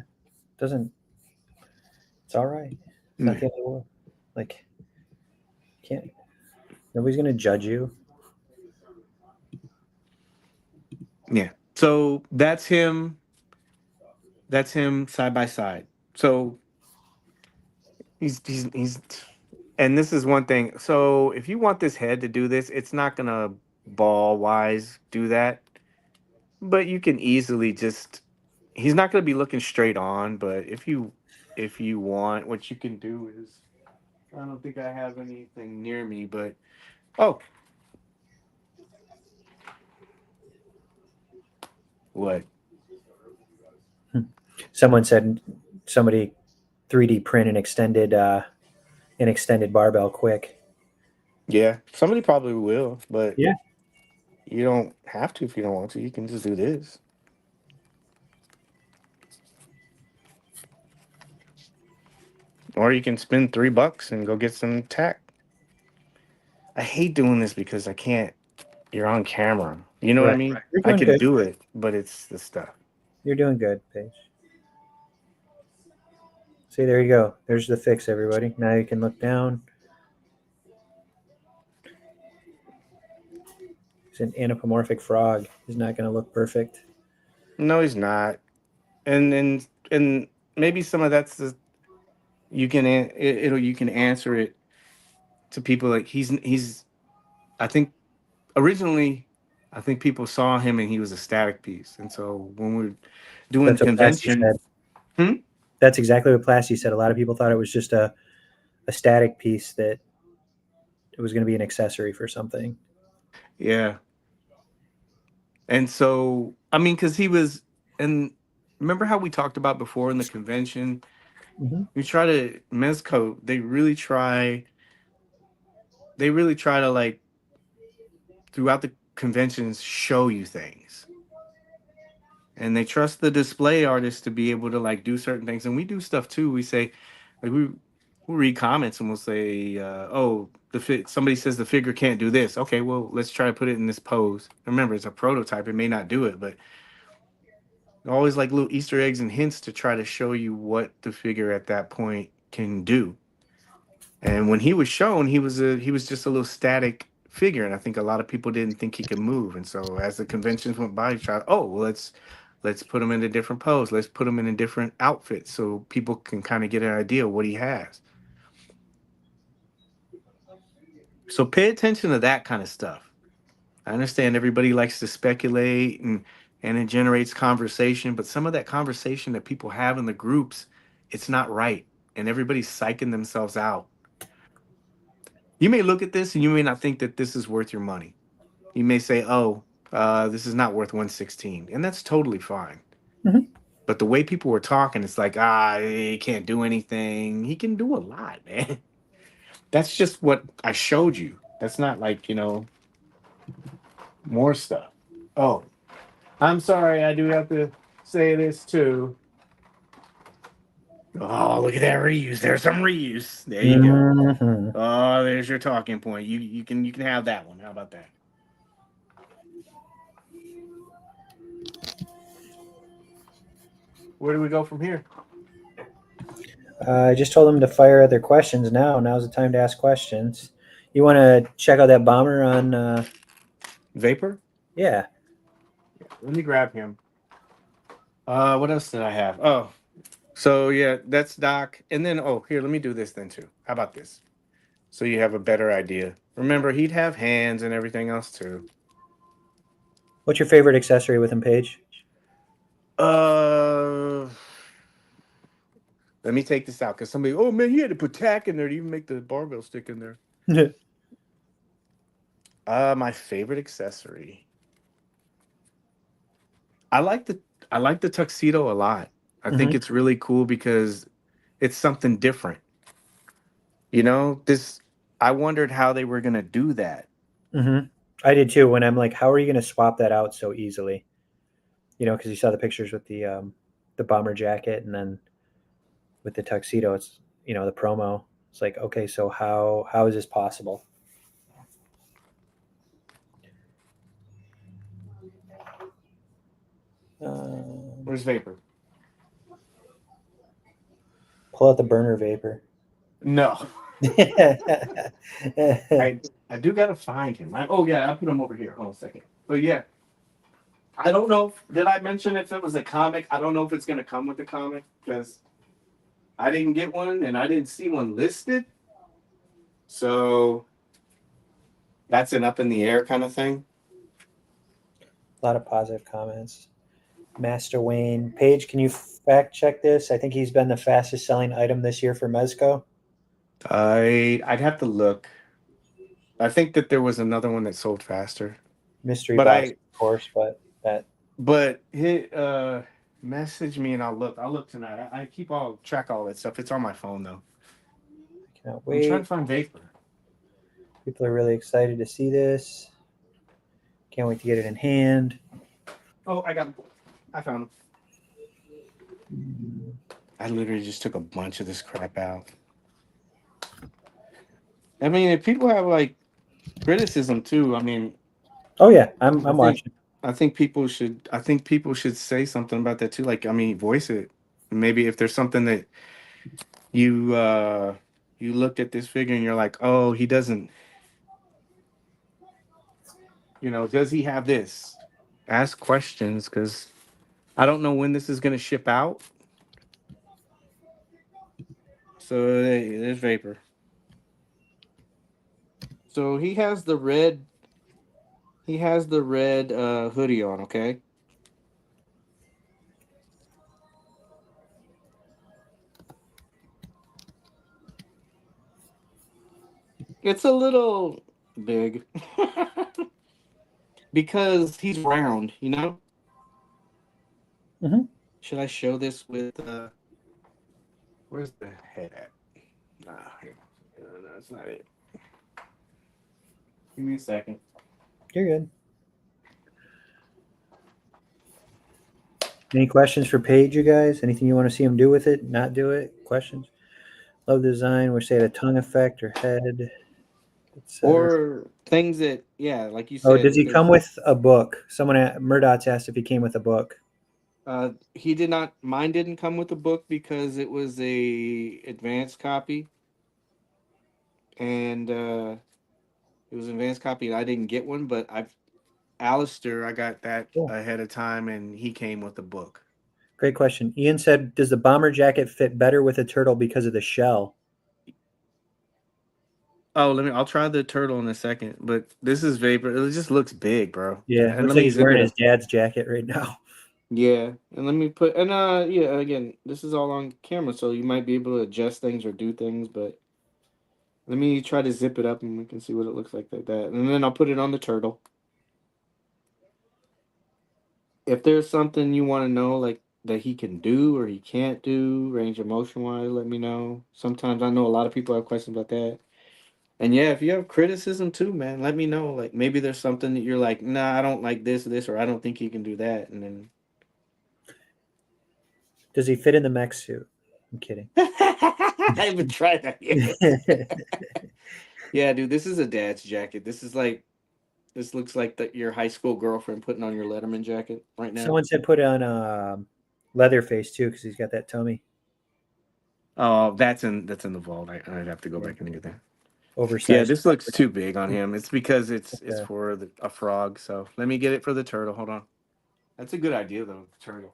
doesn't. It's all right. It's not Yeah. the end of the world. Like, can't. Nobody's gonna judge you. Yeah. So that's him. That's him side by side. So he's and this is one thing. So if you want this head to do this, it's not gonna ball wise do that. But you can easily just he's not gonna be looking straight on, but if you want, what you can do is I don't think I have anything near me, but oh what? Someone said somebody 3D print an extended barbell quick. Yeah, somebody probably will, but Yeah. you don't have to if you don't want to. You can just do this. Or you can spend $3 and go get some tack. I hate doing this because I can't. You're on camera. You know what I Right. mean? You're I doing can good. do it, but it's the stuff. You're doing good, Paige. See, there you go. There's the fix, everybody. Now you can look down. It's an anthropomorphic frog. He's not going to look perfect. No, he's not. And maybe some of that's the you can it'll you can answer it to people like he's. I think originally, I think people saw him and he was a static piece, and so when we're doing the That's what Plasty convention, said. hmm? That's exactly what Plasty said. A lot of people thought it was just a static piece that it was going to be an accessory for something. Yeah, and so I mean, because he was, and remember how we talked about before in the convention, Mm-hmm. we try to Mezco, they really try to like throughout the conventions show you things, and they trust the display artists to be able to like do certain things, and we do stuff too. We say like we'll read comments and we'll say, "Oh, somebody says the figure can't do this." Okay, well, let's try to put it in this pose. Remember, it's a prototype; it may not do it, but always like little Easter eggs and hints to try to show you what the figure at that point can do. And when he was shown, he was just a little static figure, and I think a lot of people didn't think he could move. And so as the conventions went by, he tried, oh, well, let's put him in a different pose. Let's put him in a different outfit so people can kind of get an idea of what he has. So pay attention to that kind of stuff. I understand everybody likes to speculate and it generates conversation, but some of that conversation that people have in the groups, it's not right. And everybody's psyching themselves out. You may look at this and you may not think that this is worth your money. You may say, "Oh, this is not worth 116," and that's totally fine. Mm-hmm. But the way people were talking, it's like, he can't do anything. He can do a lot, man. That's just what I showed you. That's not like more stuff. Oh, I'm sorry. I do have to say this too. Oh, look at that reuse. There's some reuse. There you go. Mm-hmm. Oh, there's your talking point. You can have that one. How about that? Where do we go from here? I just told them to fire other questions now. Now's the time to ask questions. You want to check out that bomber on, Vapor? yeah. Let me grab him. What else did I have? Oh, so yeah, that's Doc. And then here, let me do this then too. How about this? So you have a better idea. Remember, he'd have hands and everything else too. What's your favorite accessory with him, Paige? Uh, Let me take this out because somebody, oh man, you had to put tack in there to even make the barbell stick in there. My favorite accessory. I like the I like the tuxedo a lot. I think Mm-hmm. it's really cool because it's something different. This I wondered how they were gonna do that. Mm-hmm. I did too. When I'm like, how are you going to swap that out so easily? Because you saw the pictures with the bomber jacket, and then with the tuxedo, it's the promo. It's like, okay, so how is this possible? Um, Where's Vapor? Pull out the burner vapor. No. I do gotta find him. Oh yeah, I put him over here. Hold on a second. But yeah, I don't know. Did I mention if it was a comic? I don't know if it's gonna come with the comic because I didn't get one and I didn't see one listed. So that's an up in the air kind of thing. A lot of positive comments. Master Wayne. Paige, can you fact check this? I think he's been the fastest selling item this year for Mezco. I'd have to look. I think that there was another one that sold faster. Mystery But box, I of course, but that but hit message me and I'll look. I'll look tonight. I keep all track all that stuff. It's on my phone though. I cannot I'm trying to wait. find vapor. People are really excited to see this. Can't wait to get it in hand. Oh, I found him. I literally just took a bunch of this crap out. I mean, if people have like criticism too, I mean, Oh yeah, I'm I think watching. I think people should say something about that too. Like, I mean, voice it. Maybe if there's something that you you looked at this figure and you're like, oh, he doesn't, does he have this? Ask questions because I don't know when this is gonna ship out. So hey, there's vapor. So he has the red hoodie on, okay? It's a little big because he's round. Hmm. Should I show this with where's the head at? Nah, here. No, that's not it. Give me a second. You're good. Any questions for Paige, you guys? Anything you want to see him do with it? Not do it? Questions? Love the design. We're saying a tongue effect or head, etc. Or things that, yeah, like you Oh, said, does if he come there's with a book? Murdots asked if he came with a book. he did not mine didn't come with a book because it was a advanced copy and it was an advanced copy and I didn't get one, but Alistair, I got that Cool. ahead of time and he came with a book. Great question. Ian said, "Does the bomber jacket fit better with a turtle because of the shell?" Oh, I'll try the turtle in a second, but this is vapor. It just looks big, bro. Yeah, And looks let like me he's zip wearing it his up. dad's jacket right now. Yeah, and let me put and yeah, again, this is all on camera, so you might be able to adjust things or do things, but let me try to zip it up and we can see what it looks like that. And then I'll put it on the turtle. If there's something you want to know, like that he can do or he can't do, range of motion wise, let me know. Sometimes I know a lot of people have questions about that. And yeah, if you have criticism too, man, let me know. Like maybe there's something that you're like, nah, I don't like this, or I don't think he can do that. And then Does he fit in the mech suit? I'm kidding. I haven't tried that yet. Yeah, dude, this is a dad's jacket. This looks like your high school girlfriend putting on your Letterman jacket right now. Someone said put on Leatherface too because he's got that tummy. Oh, that's in the vault. I'd have to go Yeah, back and get that. Yeah, oversized. this looks too big on him. It's because it's Uh, for a frog. So let me get it for the turtle. Hold on. That's a good idea though. The turtle.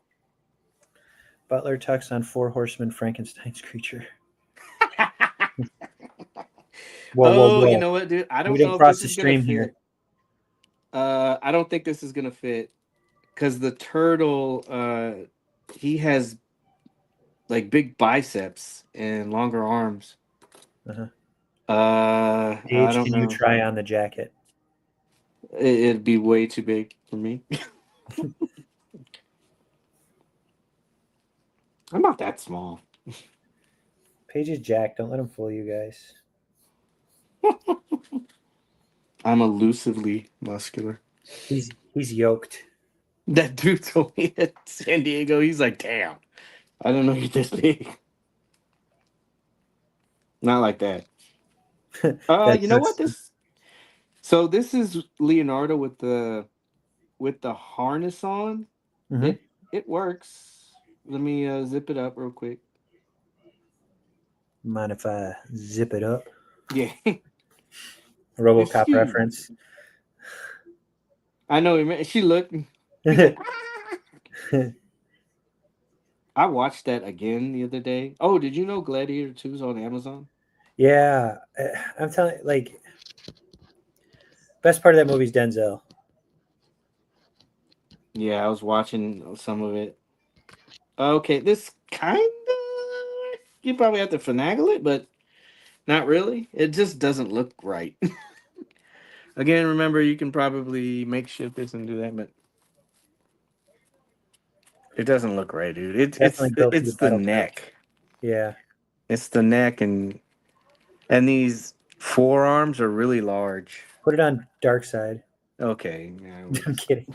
Butler tucks on Four Horsemen Frankenstein's creature. Whoa, whoa, Oh, you whoa! know what, dude? I We don't didn't know if cross this the is gonna stream here. fit. I don't think this is gonna fit because the turtle, he has like big biceps and longer arms. Uh-huh. I Paige, don't can you know. try on the jacket? It'd be way too big for me. I'm not that small. Paige is Jack. Don't let him fool you guys. I'm elusively muscular. He's yoked. That dude told me at San Diego, he's like, damn, I don't know you're this big. Not like that. You know what? That's This is Leonardo with the harness on. mm-hmm. It works. Let me zip it up real quick. Mind if I zip it up? Yeah. A RoboCop huge. reference. I know. She looked. He's like, I watched that again the other day. Oh, did you know Gladiator 2 is on Amazon? Yeah, I'm telling you, like, best part of that movie is Denzel. Yeah, I was watching some of it. Okay, this kind of you probably have to finagle it, but not really. It just doesn't look right. Again, remember you can probably makeshift this and do that, but it doesn't look right, dude. Definitely built for the It's the battle types. neck. Yeah, It's the neck and these forearms are really large. put it on Dark Side. Okay. Yeah, I'm kidding.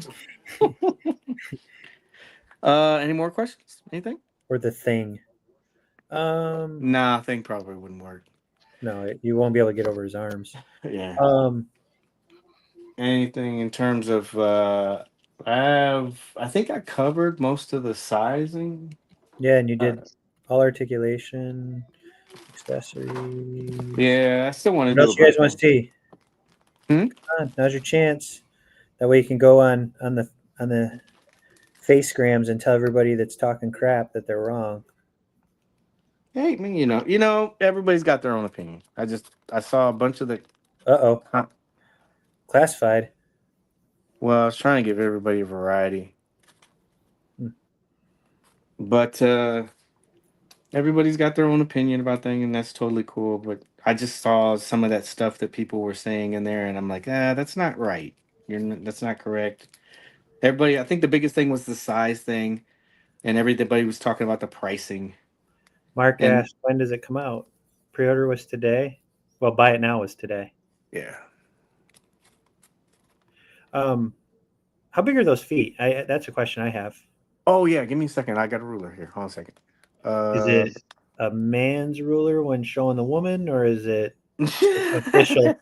any more questions? Anything? Or the Thing. Nah, I think probably wouldn't work. No, you won't be able to get over his arms. Yeah. Um, Anything in terms of I think I covered most of the sizing. yeah, and you Uh, did all articulation, accessories. yeah, I still want to What do a else you guys want to breakdown. see? Hmm? Come on, now's your chance. That way you can go on the Facegrams and tell everybody that's talking crap that they're wrong. Hey, I mean, everybody's got their own opinion. I saw a bunch of the. Uh-oh. Classified. Well, I was trying to give everybody a variety, Hmm. but everybody's got their own opinion about things, and that's totally cool. But I just saw some of that stuff that people were saying in there, and I'm like, that's not right. That's not correct. Everybody, I think the biggest thing was the size thing, and everybody was talking about the pricing. Mark And asked, when does it come out? Pre-order was today. Well, buy it now was today. yeah, How big are those feet? That's a question I have. oh yeah, give me a second. I got a ruler here. Hold on a second. Is Uh, it a man's ruler when showing the woman, or is it official?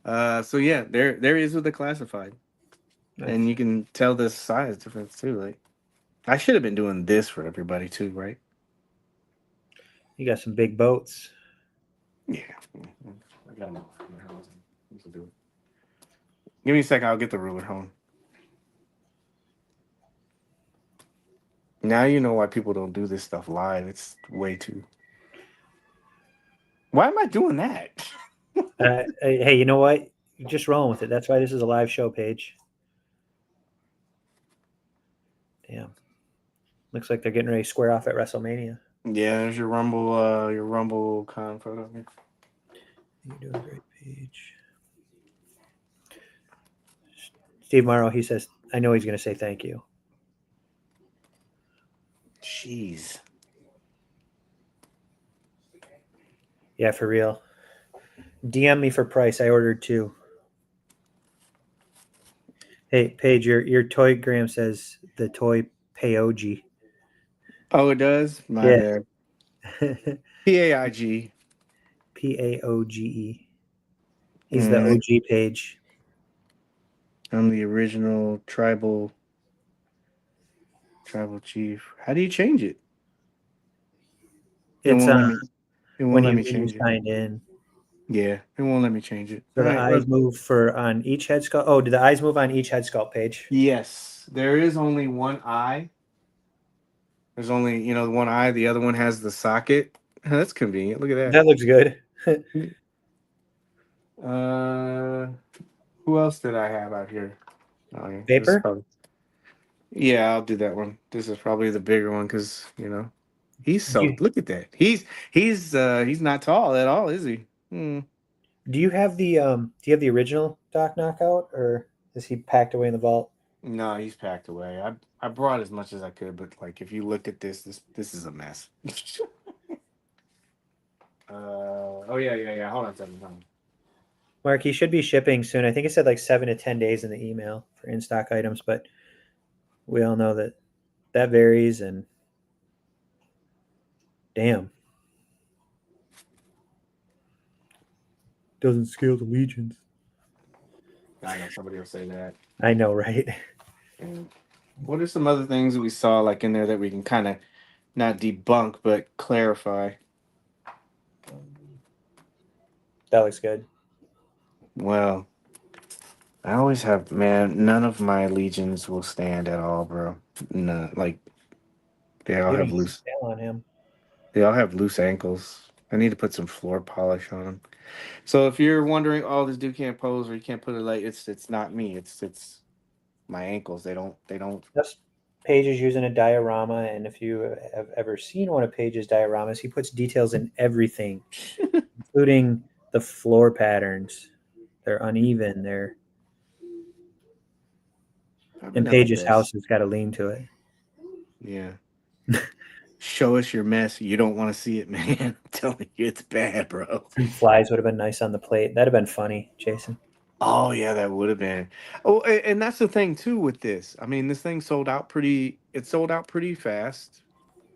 so yeah, there is with the classified, Nice. and you can tell the size difference too. Like I should have been doing this for everybody too, right? You got some big boats. Yeah, I got them. Do it. Give me a second. I'll get the ruler home. Now you know why people don't do this stuff live. It's way too. Why am I doing that? Hey, you know what? You're just rolling with it. That's why this is a live show, Paige. Damn. Looks like they're getting ready to square off at WrestleMania. Yeah, there's your Rumble con photo. You're doing great, Paige. Steve Morrow, he says, I know he's going to say thank you. Jeez. Yeah, for real. DM me for price. I ordered 2. Hey, Paige, your Toygram says the toy Paogi. Oh, it does. My Yeah. bad. PAIG. Paoge. He's the Mm, OG Page. I'm the original tribal chief. How do you change it? It It's won't let me. It won't when let you me change it. signed in. Yeah, it won't let me change it. So All the right. eyes Well, move for on each head sculpt. Oh, do the eyes move on each head sculpt page? yes, there is only one eye. There's only the one eye. The other one has the socket. That's convenient. Look at That looks good. that. Who else did I have out here? Oh, yeah, this is Paper? probably. Yeah, I'll do that one. This is probably the bigger one because he's Do so. you, Look at that. He's not tall at all, is he? Hmm. do you have the original Doc Knockout, or is he packed away in the vault? No, he's packed away. I brought as much as I could, but like if you look at this is a mess. Oh yeah. Hold on a second. Hold on. Mark, he should be shipping soon. I think it said like 7 to 10 days in the email for in stock items, but we all know that varies. And damn, doesn't scale to legions. I know somebody will say that. I know, right? And what are some other things that we saw like in there that we can kind of not debunk but clarify? That looks good. Well, I always have, man, none of my legions will stand at all, bro. No, like they all You have don't loose tail on him. they all have loose ankles. I need to put some floor polish on them. So if you're wondering, oh, this dude can't pose or you can't put it like it's not me. It's my ankles. They don't. That's Paige is using a diorama, and if you have ever seen one of Paige's dioramas, he puts details in everything, including the floor patterns. They're uneven. They're I've and done my Paige's house best. has got a lean to it. Yeah. Show us your mess. You don't want to see it, man. I'm telling you, it's bad, bro. Some flies would have been nice on the plate. That'd have been funny, Jason. Oh yeah, that would have been. Oh, and that's the thing too with this. I mean, this thing sold out pretty. It sold out pretty fast.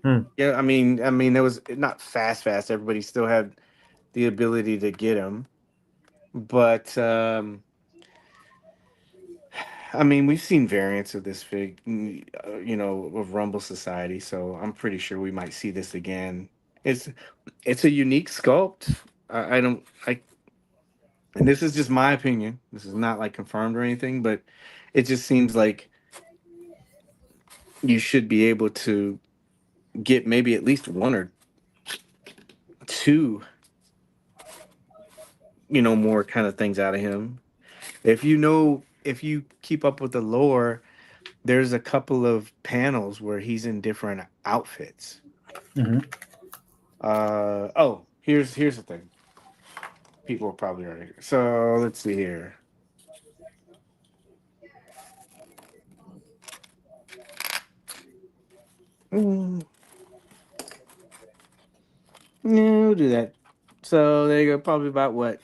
Hmm. Yeah, I mean, it was not fast, fast. Everybody still had the ability to get them, but I mean, we've seen variants of this fig, of Rumble Society. So I'm pretty sure we might see this again. It's it's a unique sculpt. I don't I and this is just my opinion. This is not like confirmed or anything, but it just seems like you should be able to get maybe at least one or two, more kind of things out of him. If you keep up with the lore, there's a couple of panels where he's in different outfits. Hmm. Oh, here's the thing. People are probably already. So let's see here. Mm, yeah, we'll do that. So there you go. Probably about what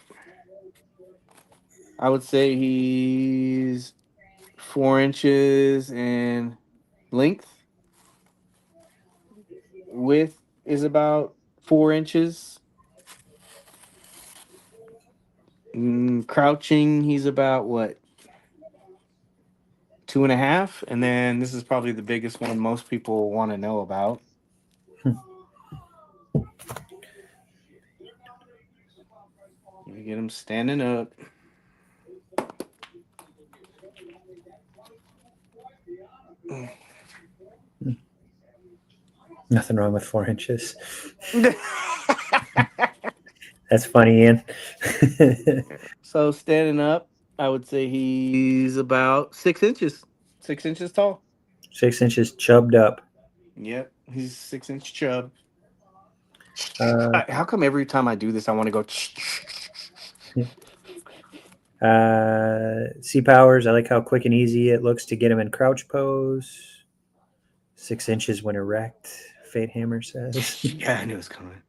I would say he's 4 inches in length. Width is about 4 inches. Crouching, he's about what, 2.5. And then this is probably the biggest one most people want to know about. Let me get him standing up. Nothing wrong with 4 inches. That's funny, Ian. So standing up, I would say he's about 6 inches. 6 inches tall. 6 inches chubbed up. Yep, he's 6 inch chub. Uh, How come every time I do this, I want to go? Sea powers. I like how quick and easy it looks to get him in crouch pose. 6 inches when erect. Fate Hammer says. Yeah, I knew it was coming.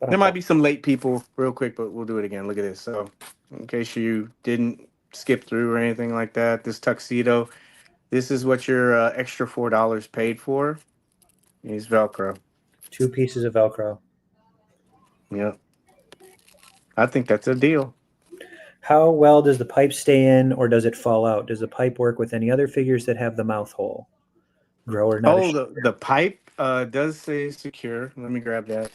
There might be some late people, real quick, but we'll do it again. Look at this. So, in case you didn't skip through or anything like that, this tuxedo, this is what your extra $4 paid for. He's Velcro. 2 pieces of Velcro. Yep, I think that's a deal. How well does the pipe stay in, or does it fall out? Does the pipe work with any other figures that have the mouth hole? Grower, not a Oh, shooter. the pipe does say secure. Let me grab that.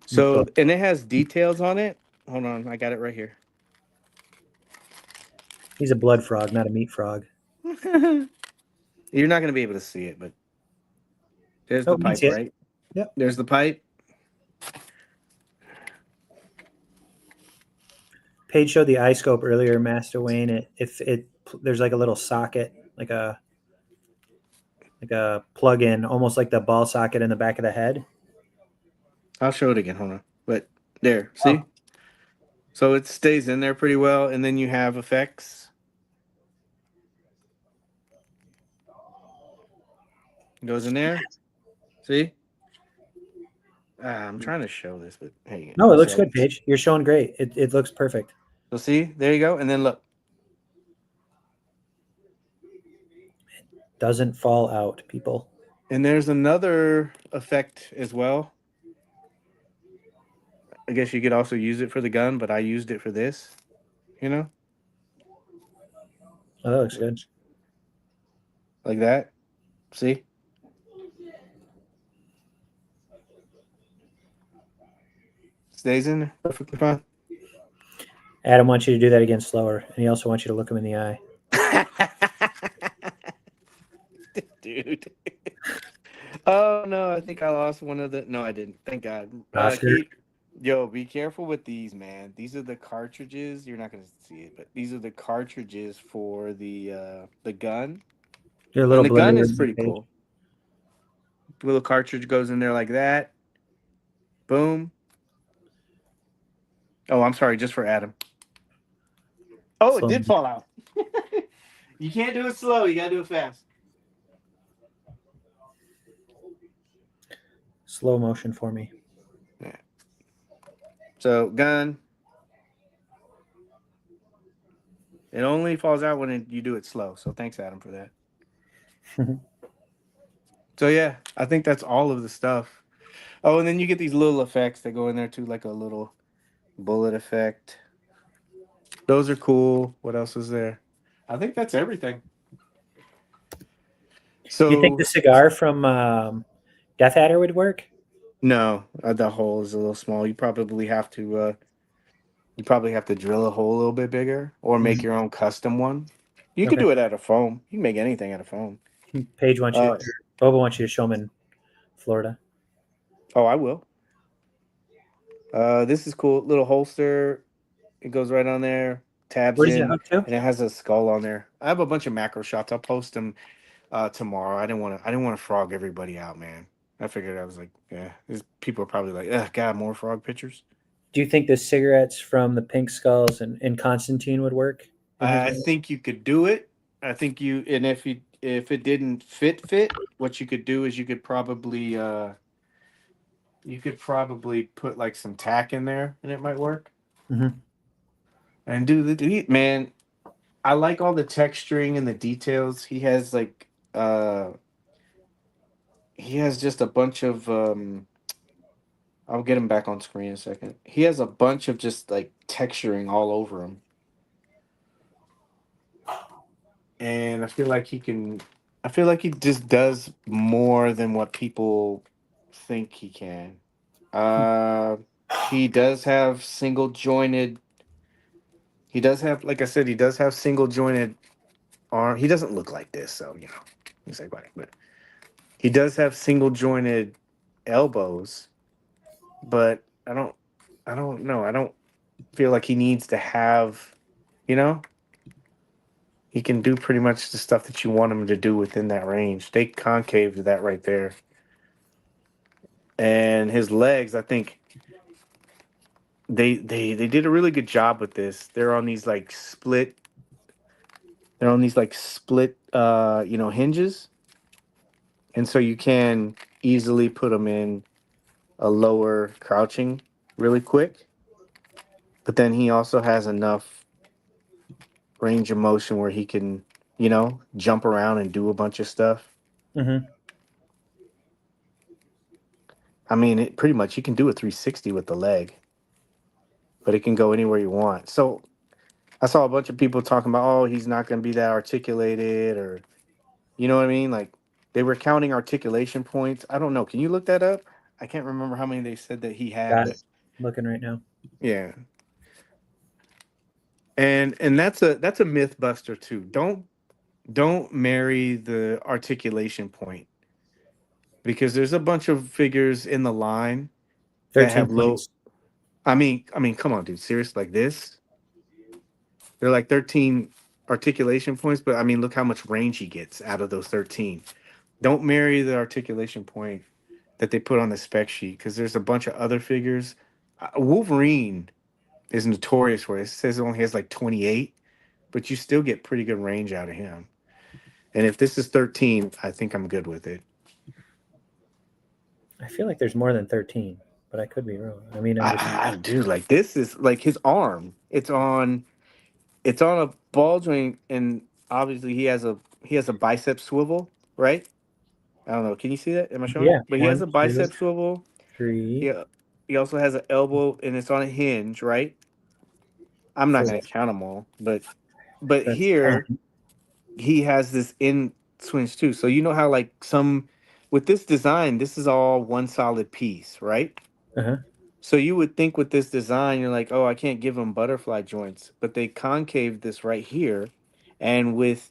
So So, and it has details on it. Hold on, I got it right here. he's a blood frog, not a meat frog. You're not going to be able to see it, but there's Oh, the you can pipe, see it. right? Yep. There's the pipe. Paige showed the eye scope earlier, Master Wayne. If there's like a little socket, like a plug-in, almost like the ball socket in the back of the head. I'll show it again. Hold on. But there, Oh, see? So it stays in there pretty well, and then you have effects. It goes in there. See? I'm trying to show this, but hey, no, it looks so good, Paige. You're showing great. It looks perfect. see, there you go, and then look. Doesn't fall out, people. And there's another effect as well. I guess you could also use it for the gun, but I used it for this. You know, Oh, that looks good. like that. See? Stays in there. Perfectly fine. Adam wants you to do that again slower, and he also wants you to look him in the eye. Dude. Oh no, I think I lost one of the. No, I didn't. Thank God. Oscar, Yo, be careful with these, man. These are the cartridges. You're not gonna see it, but these are the cartridges for the gun, you're a and little the gun blurry is on the pretty page. cool. The little cartridge goes in there like that. Boom. Oh, I'm sorry, just for Adam. Oh, it Slow, did fall out. You can't do it slow. You gotta do it fast. slow motion for me. Yeah. So gun. It only falls out when you do it slow. So thanks, Adam, for that. So yeah, I think that's all of the stuff. Oh, and then you get these little effects that go in there too, like a little bullet effect. Those are cool. What else is there? I think that's everything. Do you think So the cigar from Death Adder would work? no, the hole is a little small. You probably have to drill a hole a little bit bigger, or make Mhm. your own custom one. You could Okay. do it out of foam. You can make anything out of foam. Paige wants you, Uh, or Boba wants you to show him in Florida. oh, I will. This is cool. Little holster. It goes right on there. Tabs Where does it in, hook to? and it has a skull on there. I have a bunch of macro shots. I'll post them tomorrow. I didn't want to frog everybody out, man. I figured I was like, yeah, people are probably like, ugh, God, more frog pictures. Do you think the cigarettes from the Pink Skulls and Constantine would work in his I room? think you could do it. I think you, and if it didn't fit, what you could do is you could probably put like some tack in there, and it might work. Mm-hmm. And do man. I like all the texturing and the details. He has just a bunch of I'll get him back on screen in a second. He has a bunch of just like texturing all over him. And I feel like he just does more than what people think he can. Uh he does have single jointed he does have, like I said, he does have single jointed arm. He doesn't look like this, so he's like, "Why?" But he does have single jointed elbows, but I don't know. I don't feel like he needs to have, you know, he can do pretty much the stuff that you want him to do within that range. They concave that right there. And his legs, I think they did a really good job with this. They're on these like split hinges. And so you can easily put them in a lower crouching really quick. But then he also has enough range of motion where he can, jump around and do a bunch of stuff. Mm-hmm. I mean, pretty much you can do a 360 with the leg, but it can go anywhere you want. So I saw a bunch of people talking about, oh, he's not going to be that articulated, or you know what I mean? Like they were counting articulation points. I don't know. Can you look that up? I can't remember how many they said that he had, Got but it. Looking right now. yeah. And that's a myth buster too. Don't marry the articulation point, because there's a bunch of figures in the line that 13 have low. points. I mean, come on, dude. Serious like this? They're like 13 articulation points, but I mean, look how much range he gets out of those 13. Don't marry the articulation point that they put on the spec sheet, because there's a bunch of other figures. Wolverine is notorious for it. It says it only has like 28, but you still get pretty good range out of him. And if this is 13, I think I'm good with it. I feel like there's more than 13, but I could be wrong. I mean, I'm just. I do like this is like his arm. It's on a ball joint, and obviously he has a bicep swivel, right? I don't know. Can you see that? Am I showing Yeah. it? But he has One, a two, bicep swivel. three, He also has an elbow, and it's on a hinge, right? I'm not four. gonna count them all, but That's here 10. he has this in swings too. So you know how like some with this design, this is all one solid piece, right? Uh-huh. So you would think with this design, you're like, oh, I can't give them butterfly joints, but they concave this right here, and with,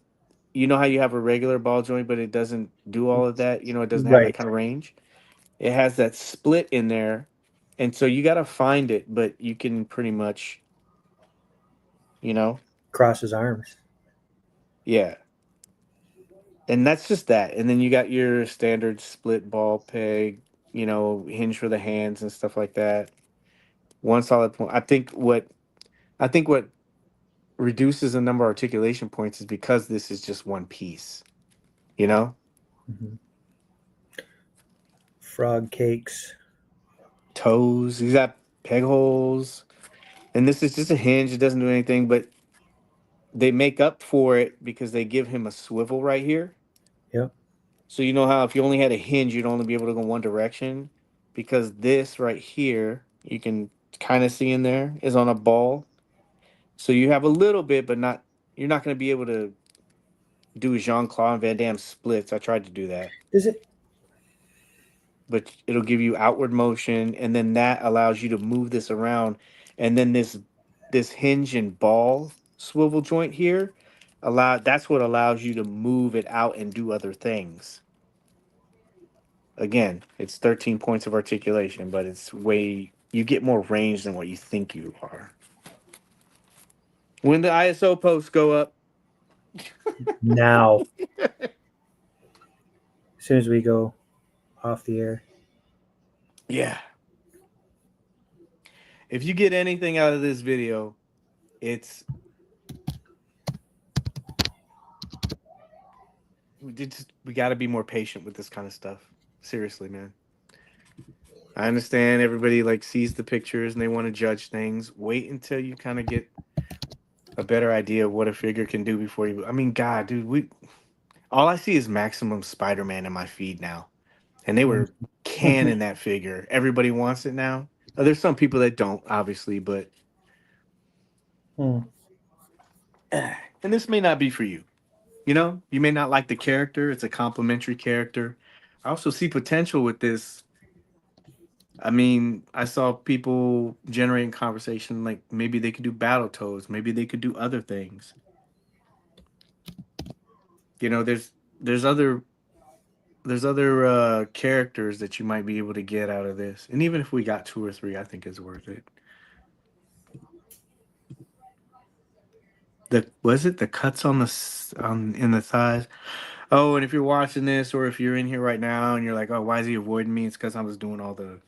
you know how you have a regular ball joint, but it doesn't do all of that. You know, it doesn't have that Right. kind of range. It has that split in there, and so you got to find it, but you can pretty much, you know, Cross his arms. yeah. And that's just that. And then you got your standard split ball peg, you know, hinge for the hands and stuff like that. One solid point. I think what reduces the number of articulation points is because this is just one piece, you know? Hmm. Frog cakes. Toes, he's got peg holes. And this is just a hinge, it doesn't do anything, but they make up for it because they give him a swivel right here. Yep. So you know how if you only had a hinge, you'd only be able to go one direction? Because this right here, you can kind of see in there, is on a ball. So you have a little bit, but not, you're not going to be able to do Jean-Claude Van Damme splits. I tried to do that. Does it? But it'll give you outward motion, and then that allows you to move this around. And then this hinge and ball swivel joint here, that's what allows you to move it out and do other things. Again, it's 13 points of articulation, but it's way, you get more range than what you think you are. When the ISO posts go up, Now, as soon as we go off the air. yeah. If you get anything out of this video, it's we got to be more patient with this kind of stuff. Seriously, man. I understand everybody like sees the pictures and they want to judge things. Wait until you kind of get a better idea of what a figure can do before you. I mean, God, dude, we all I see is Maximum Spider-Man in my feed now, and they were canning that figure. Everybody wants it now. There's some people that don't, obviously, but Hmm. and this may not be for you. You know, you may not like the character. It's a complimentary character. I also see potential with this. I mean, I saw people generating conversation like maybe they could do battle toads, maybe they could do other things. You know, there's other there's other characters that you might be able to get out of this. And even if we got two or three, I think it's worth it. The was it the cuts on on in the thighs? Oh, and if you're watching this or if you're in here right now and you're like, "Oh, why is he avoiding me?" It's cuz I was doing all the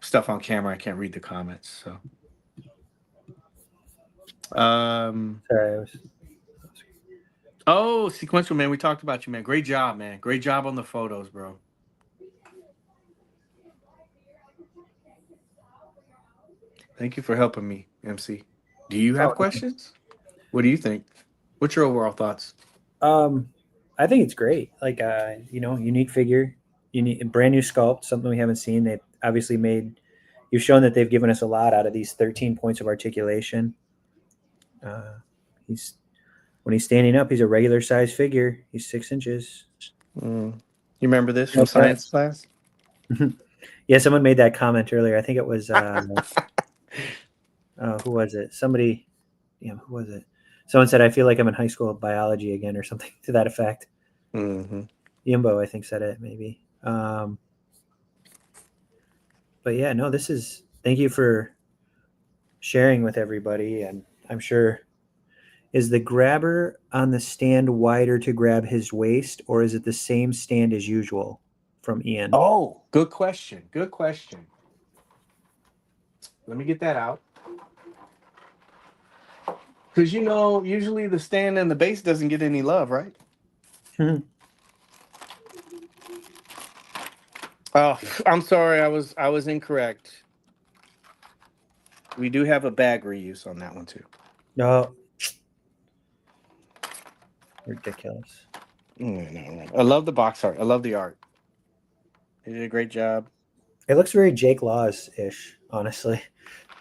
stuff on camera. I can't read the comments. So, Sorry, I was. oh, sequential man, we talked about you, man. Great job, man. Great job on the photos, bro. Thank you for helping me, MC. Do you have Oh, questions? What do you think? What's your overall thoughts? I think it's great. Like, unique figure, unique, brand new sculpt, something we haven't seen. They obviously made. You've shown that they've given us a lot out of these 13 points of articulation. Uh, he's when he's standing up, he's a regular size figure. He's 6 inches. Mm. You remember this from No science cuts. class? Yeah, someone made that comment earlier. I think it was who was it? Somebody, who was it? Someone said, "I feel like I'm in high school biology again," or something to that effect. Mm-hmm. Yimbo, I think, said it maybe. But yeah, no, this is. Thank you for sharing with everybody, and I'm sure. Is the grabber on the stand wider to grab his waist, or is it the same stand as usual? From Ian. Oh, good question. Good question. Let me get that out. Because you know, usually the stand and the base doesn't get any love, right? Oh, I'm sorry, I was incorrect. We do have a bag reuse on that one too. No, ridiculous. No. I love the box art. I love the art. They did a great job. It looks very Jake Laws ish, honestly.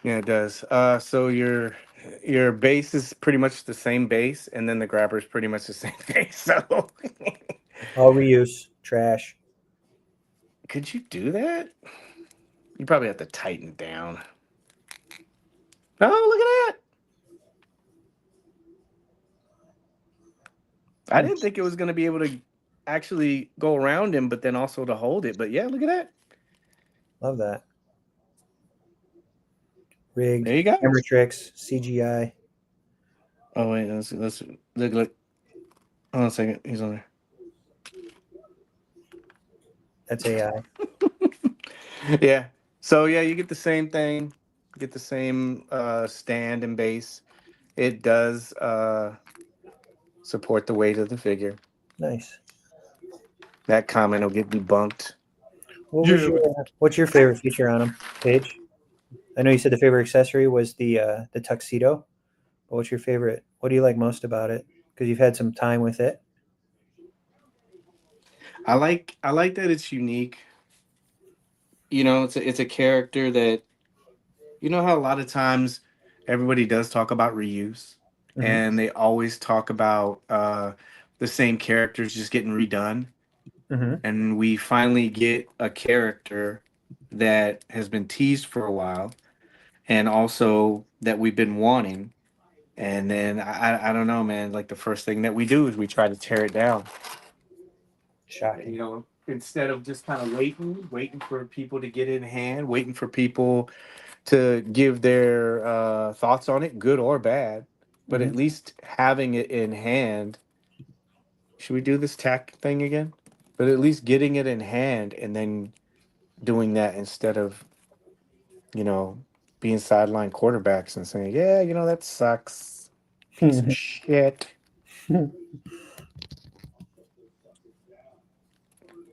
Yeah, it does. So your base is pretty much the same base, and then the grabber is pretty much the same base. So All reuse, trash. could you do that? You probably have to tighten it down. Oh, look at that! I didn't think it was going to be able to actually go around him, but then also to hold it. But yeah, look at that. Love that. Rigged, There you go. camera tricks, CGI. Oh wait, let's look. Hold on a second. He's on there. That's AI. Yeah. So yeah, you get the same thing. You get the same stand and base. It does support the weight of the figure. Nice. That comment will get debunked. What's your favorite feature on them, Paige? I know you said the favorite accessory was the tuxedo. But what's your favorite? What do you like most about it? Because you've had some time with it. I like that it's unique. You know, it's a character that, you know how a lot of times everybody does talk about reuse, Mm-hmm. and they always talk about the same characters just getting redone, Mm-hmm. and we finally get a character that has been teased for a while, and also that we've been wanting. And then I don't know, man. Like the first thing that we do is we try to tear it down. Shocking. Instead of just kind of waiting for people to get in hand, waiting for people to give their thoughts on it, good or bad, but Mm-hmm. at least having it in hand. Should we do this tack thing again? But at least getting it in hand and then doing that instead of, you know, being sideline quarterbacks and saying, yeah, that sucks. Piece of shit.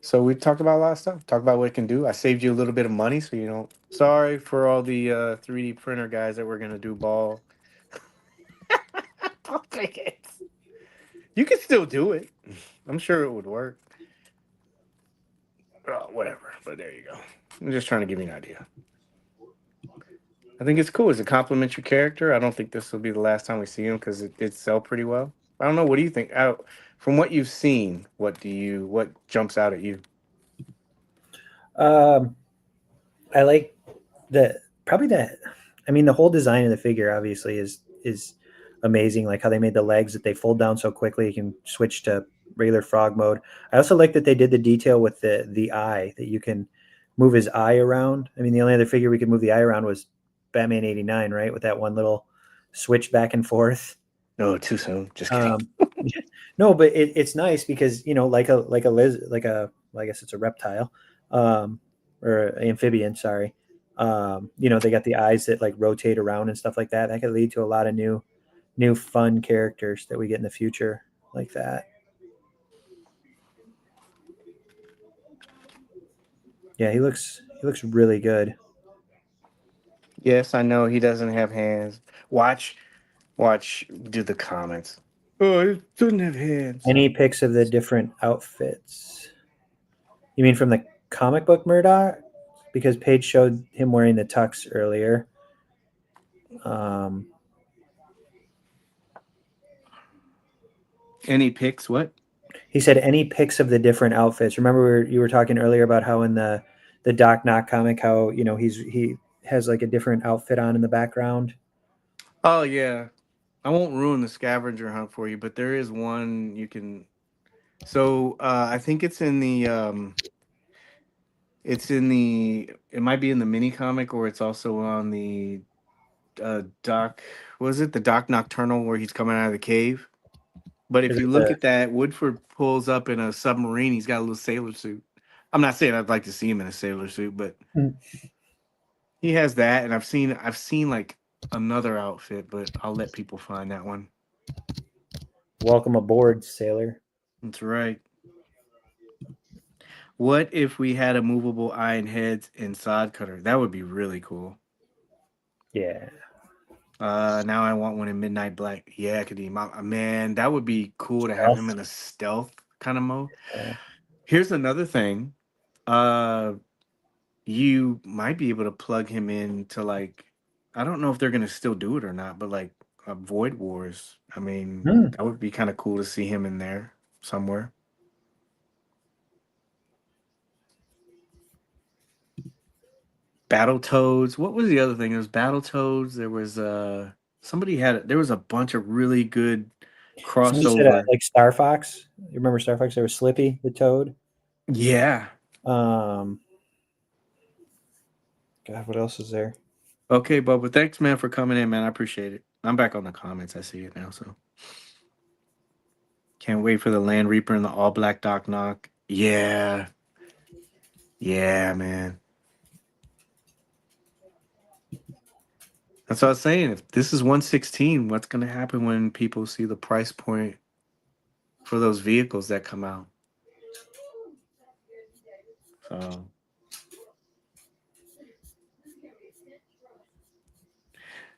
So we talked about a lot of stuff. Talk about what it can do. I saved you a little bit of money, so you don't. Sorry for all the 3D printer guys that were gonna do ball. I'll take it. You can still do it. I'm sure it would work. Whatever. But there you go. I'm just trying to give you an idea. I think it's cool. It's a complimentary character. I don't think this will be the last time we see him because it did sell pretty well. I don't know. What do you think? From what you've seen, what jumps out at you? um, I like the probably that. I mean, the whole design of the figure obviously is amazing. Like how they made the legs that they fold down so quickly, you can switch to regular frog mode. I also like that they did the detail with the eye that you can move his eye around. I mean, the only other figure we could move the eye around was Batman '89, right? With that one little switch back and forth. No, too soon. Just kidding. Um, no, but it's nice because like a well, I guess it's a reptile, or an amphibian. Sorry, they got the eyes that like rotate around and stuff like that. That could lead to a lot of new fun characters that we get in the future like that. Yeah, he looks really good. Yes, I know he doesn't have hands. Watch. Do the comments. Oh, it doesn't have hands. Any pics of the different outfits? You mean from the comic book Murdoch? Because Paige showed him wearing the tux earlier. Um, Any picks? What? he said any pics of the different outfits. Remember you were talking earlier about how in the Doc Knock comic, how he has like a different outfit on in the background. Oh yeah. I won't ruin the scavenger hunt for you, but there is one you can. So I think it might be in the mini comic or it's also on the Doc. Was it the Doc Nocturnal where he's coming out of the cave? But if Is it you look the at that, Woodford pulls up in a submarine. He's got a little sailor suit. I'm not saying I'd like to see him in a sailor suit, but he has that, and I've seen like another outfit, but I'll let people find that one. welcome aboard, sailor? That's right. What if we had a movable iron heads and sod cutter? That would be really cool. Yeah. Now I want one in midnight black. Yeah, Kadeem. Man, that would be cool to have him Stealth. in a stealth kind of mode. Yeah. Here's another thing. Uh, you might be able to plug him into like, I don't know if they're gonna still do it or not, but like Void Wars. I mean, Hmm. that would be kind of cool to see him in there somewhere. Battletoads. What was the other thing? There was Battletoads. There was there was a bunch of really good Somebody said crossover. like Star Fox. You remember Star Fox? There was Slippy the Toad. Yeah. God, what else is there? Okay, Bubba. Thanks, man, for coming in, man. I appreciate it. I'm back on the comments. I see it now, so can't wait for the Land Reaper and the all black Doc Knock. Yeah. Yeah, man. That's what I was saying. If this is 116, what's gonna happen when people see the price point for those vehicles that come out? So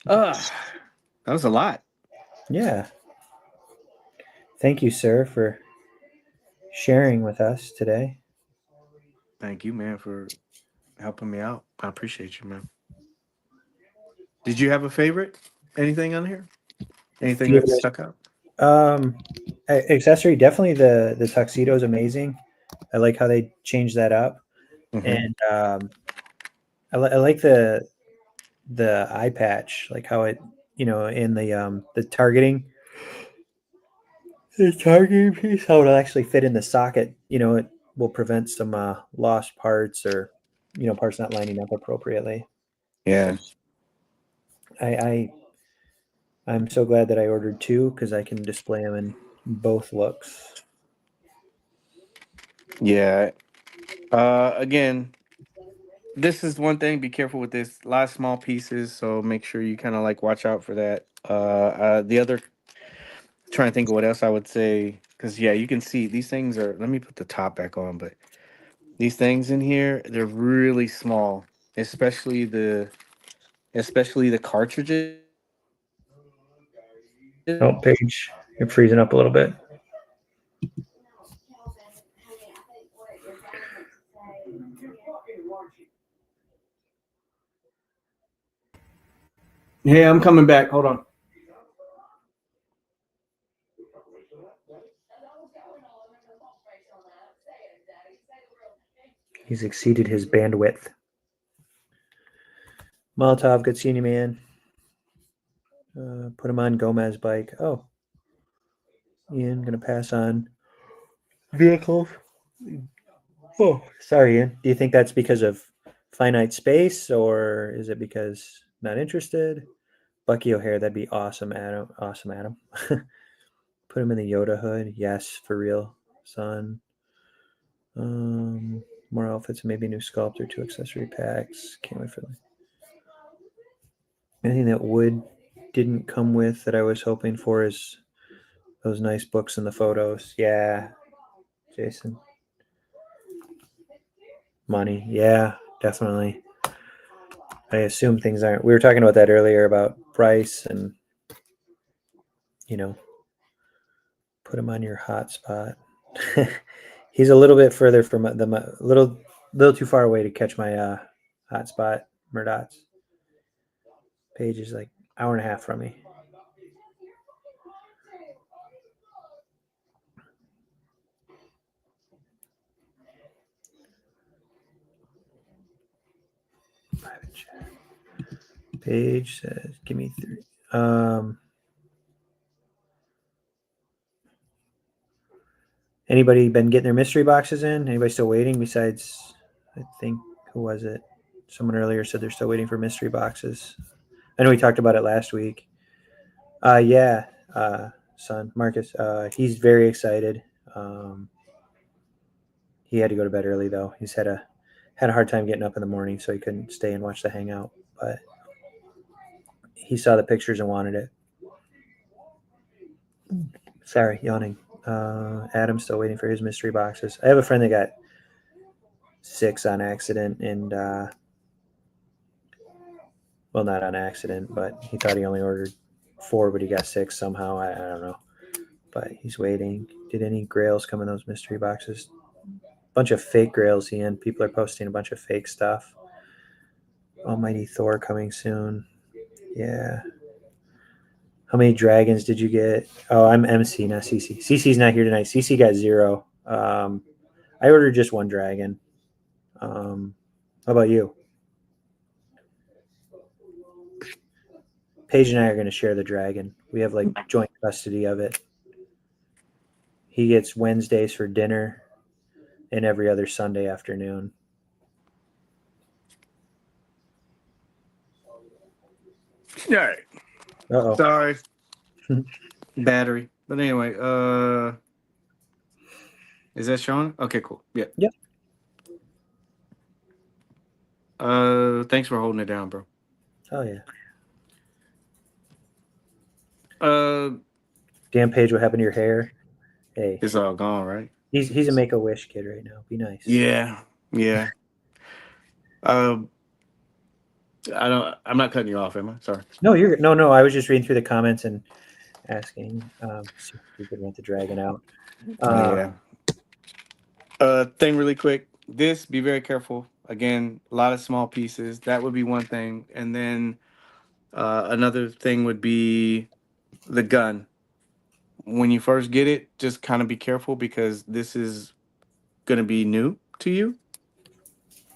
that was a lot. Yeah. Thank you, sir, for sharing with us today. Thank you, man, for helping me out. I appreciate you, man. Did you have a favorite? Anything on here? Anything that Favorite stuck out? accessory, definitely the tuxedo is amazing. I like how they changed that up, Mm-hmm. and I like the eye patch, like how it, in the targeting, the targeting piece, how it'll actually fit in the socket. It will prevent some lost parts or parts not lining up appropriately. Yeah. I I'm so glad that I ordered two because I can display them in both looks. Yeah. Again, this is one thing. Be careful with this. A lot of small pieces, so make sure you kind of like watch out for that. The other, trying to think of what else I would say, because yeah, you can see these things are. Let me put the top back on, but these things in here, they're really small, especially the cartridges. Oh, Paige, you're freezing up a little bit. Hey, I'm coming back. Hold on. He's exceeded his bandwidth. Molotov, good seeing you, man. Put him on Gomez bike. Oh, Ian, gonna pass on vehicles. Oh, sorry, Ian. Do you think that's because of finite space, or is it because not interested? Bucky O'Hare, that'd be awesome, Adam. Awesome, Adam. Put him in the Yoda hood. Yes, for real, son. More outfits, maybe new sculpt or two accessory packs. Can't wait for them. Anything that Wood didn't come with that I was hoping for is those nice books and the photos. Yeah, Jason. Money. Yeah, definitely. I assume things aren't. We were talking about that earlier about price and, put him on your hotspot. He's a little bit further from the little too far away to catch my hotspot. Murdots. Paige is like hour and a half from me. Private chat. Paige says, "Give me 3." Anybody been getting their mystery boxes in? Anybody still waiting? Besides, I think, who was it? Someone earlier said they're still waiting for mystery boxes. I know we talked about it last week. Yeah, son Marcus. He's very excited. He had to go to bed early though. He's had a hard time getting up in the morning, so he couldn't stay and watch the Hangout. But he saw the pictures and wanted it. Sorry, yawning. Adam's still waiting for his mystery boxes. I have a friend that got 6 on accident, and well, not on accident, but he thought he only ordered 4, but he got 6 somehow. I don't know, but he's waiting. Did any grails come in those mystery boxes? Bunch of fake grails, Ian. People are posting a bunch of fake stuff. Almighty Thor coming soon. Yeah. How many dragons did you get? Oh, I'm MC, not CC. CC's not here tonight. CC got 0. I ordered just 1 dragon. How about you? Paige and I are going to share the dragon. We have like joint custody of it. He gets Wednesdays for dinner and every other Sunday afternoon. All right. Uh-oh. Sorry. Battery. But anyway, is that showing? Okay, cool. Yeah. Yep. Thanks for holding it down, bro. Oh yeah. Uh, Damn, Paige, what happened to your hair? Hey, it's all gone, right? he's a Make-A-Wish kid right now. Be nice. Yeah. Yeah. I'm not cutting you off, am I? Sorry. No, you're no. I was just reading through the comments and asking. See if we could rent the dragon out. Yeah. Thing really quick. This, be very careful. Again, a lot of small pieces. That would be one thing. And then another thing would be the gun. When you first get it, just kind of be careful because this is going to be new to you.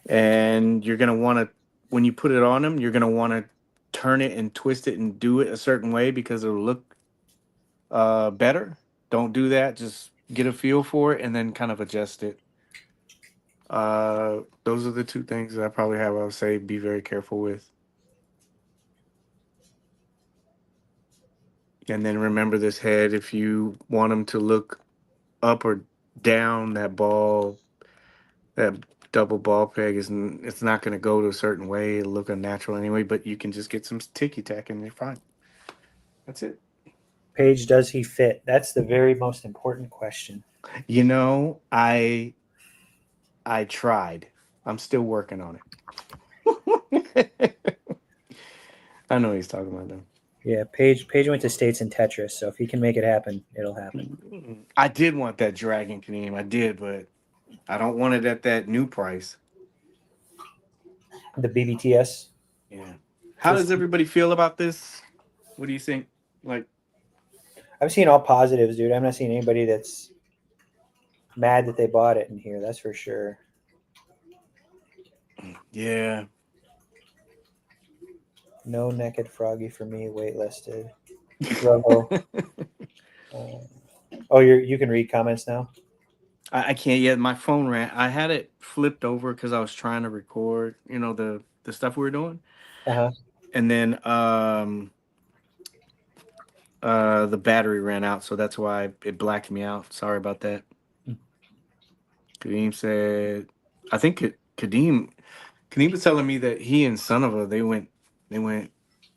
And you're going to want to, when you put it on them, you're going to want to turn it and twist it and do it a certain way because it'll look better. Don't do that. Just get a feel for it and then kind of adjust it. Those are the two things that I would say be very careful with. And then remember this head, if you want them to look up or down, that double ball peg it's not going to go to a certain way. It'll look unnatural anyway, but you can just get some ticky tack and you're fine. That's it. Paige, does he fit? That's the very most important question. You know, I tried. I'm still working on it. I know what he's talking about though. Yeah, Paige went to States in Tetris, so if he can make it happen, it'll happen. I did want that Dragon Kingdom. I did, but I don't want it at that new price. The BBTS. Yeah. How does everybody feel about this? What do you think? Like, I've seen all positives, dude. I'm not seeing anybody that's mad that they bought it in here. That's for sure. yeah. No naked Froggy for me. Waitlisted. Robo. Oh, you can read comments now. I can't yet. My phone ran. I had it flipped over because I was trying to record, the stuff we were doing. Uh-huh. And then the battery ran out, so that's why it blacked me out. Sorry about that. Kadeem said, I think Kadeem was telling me that he and Sonova they went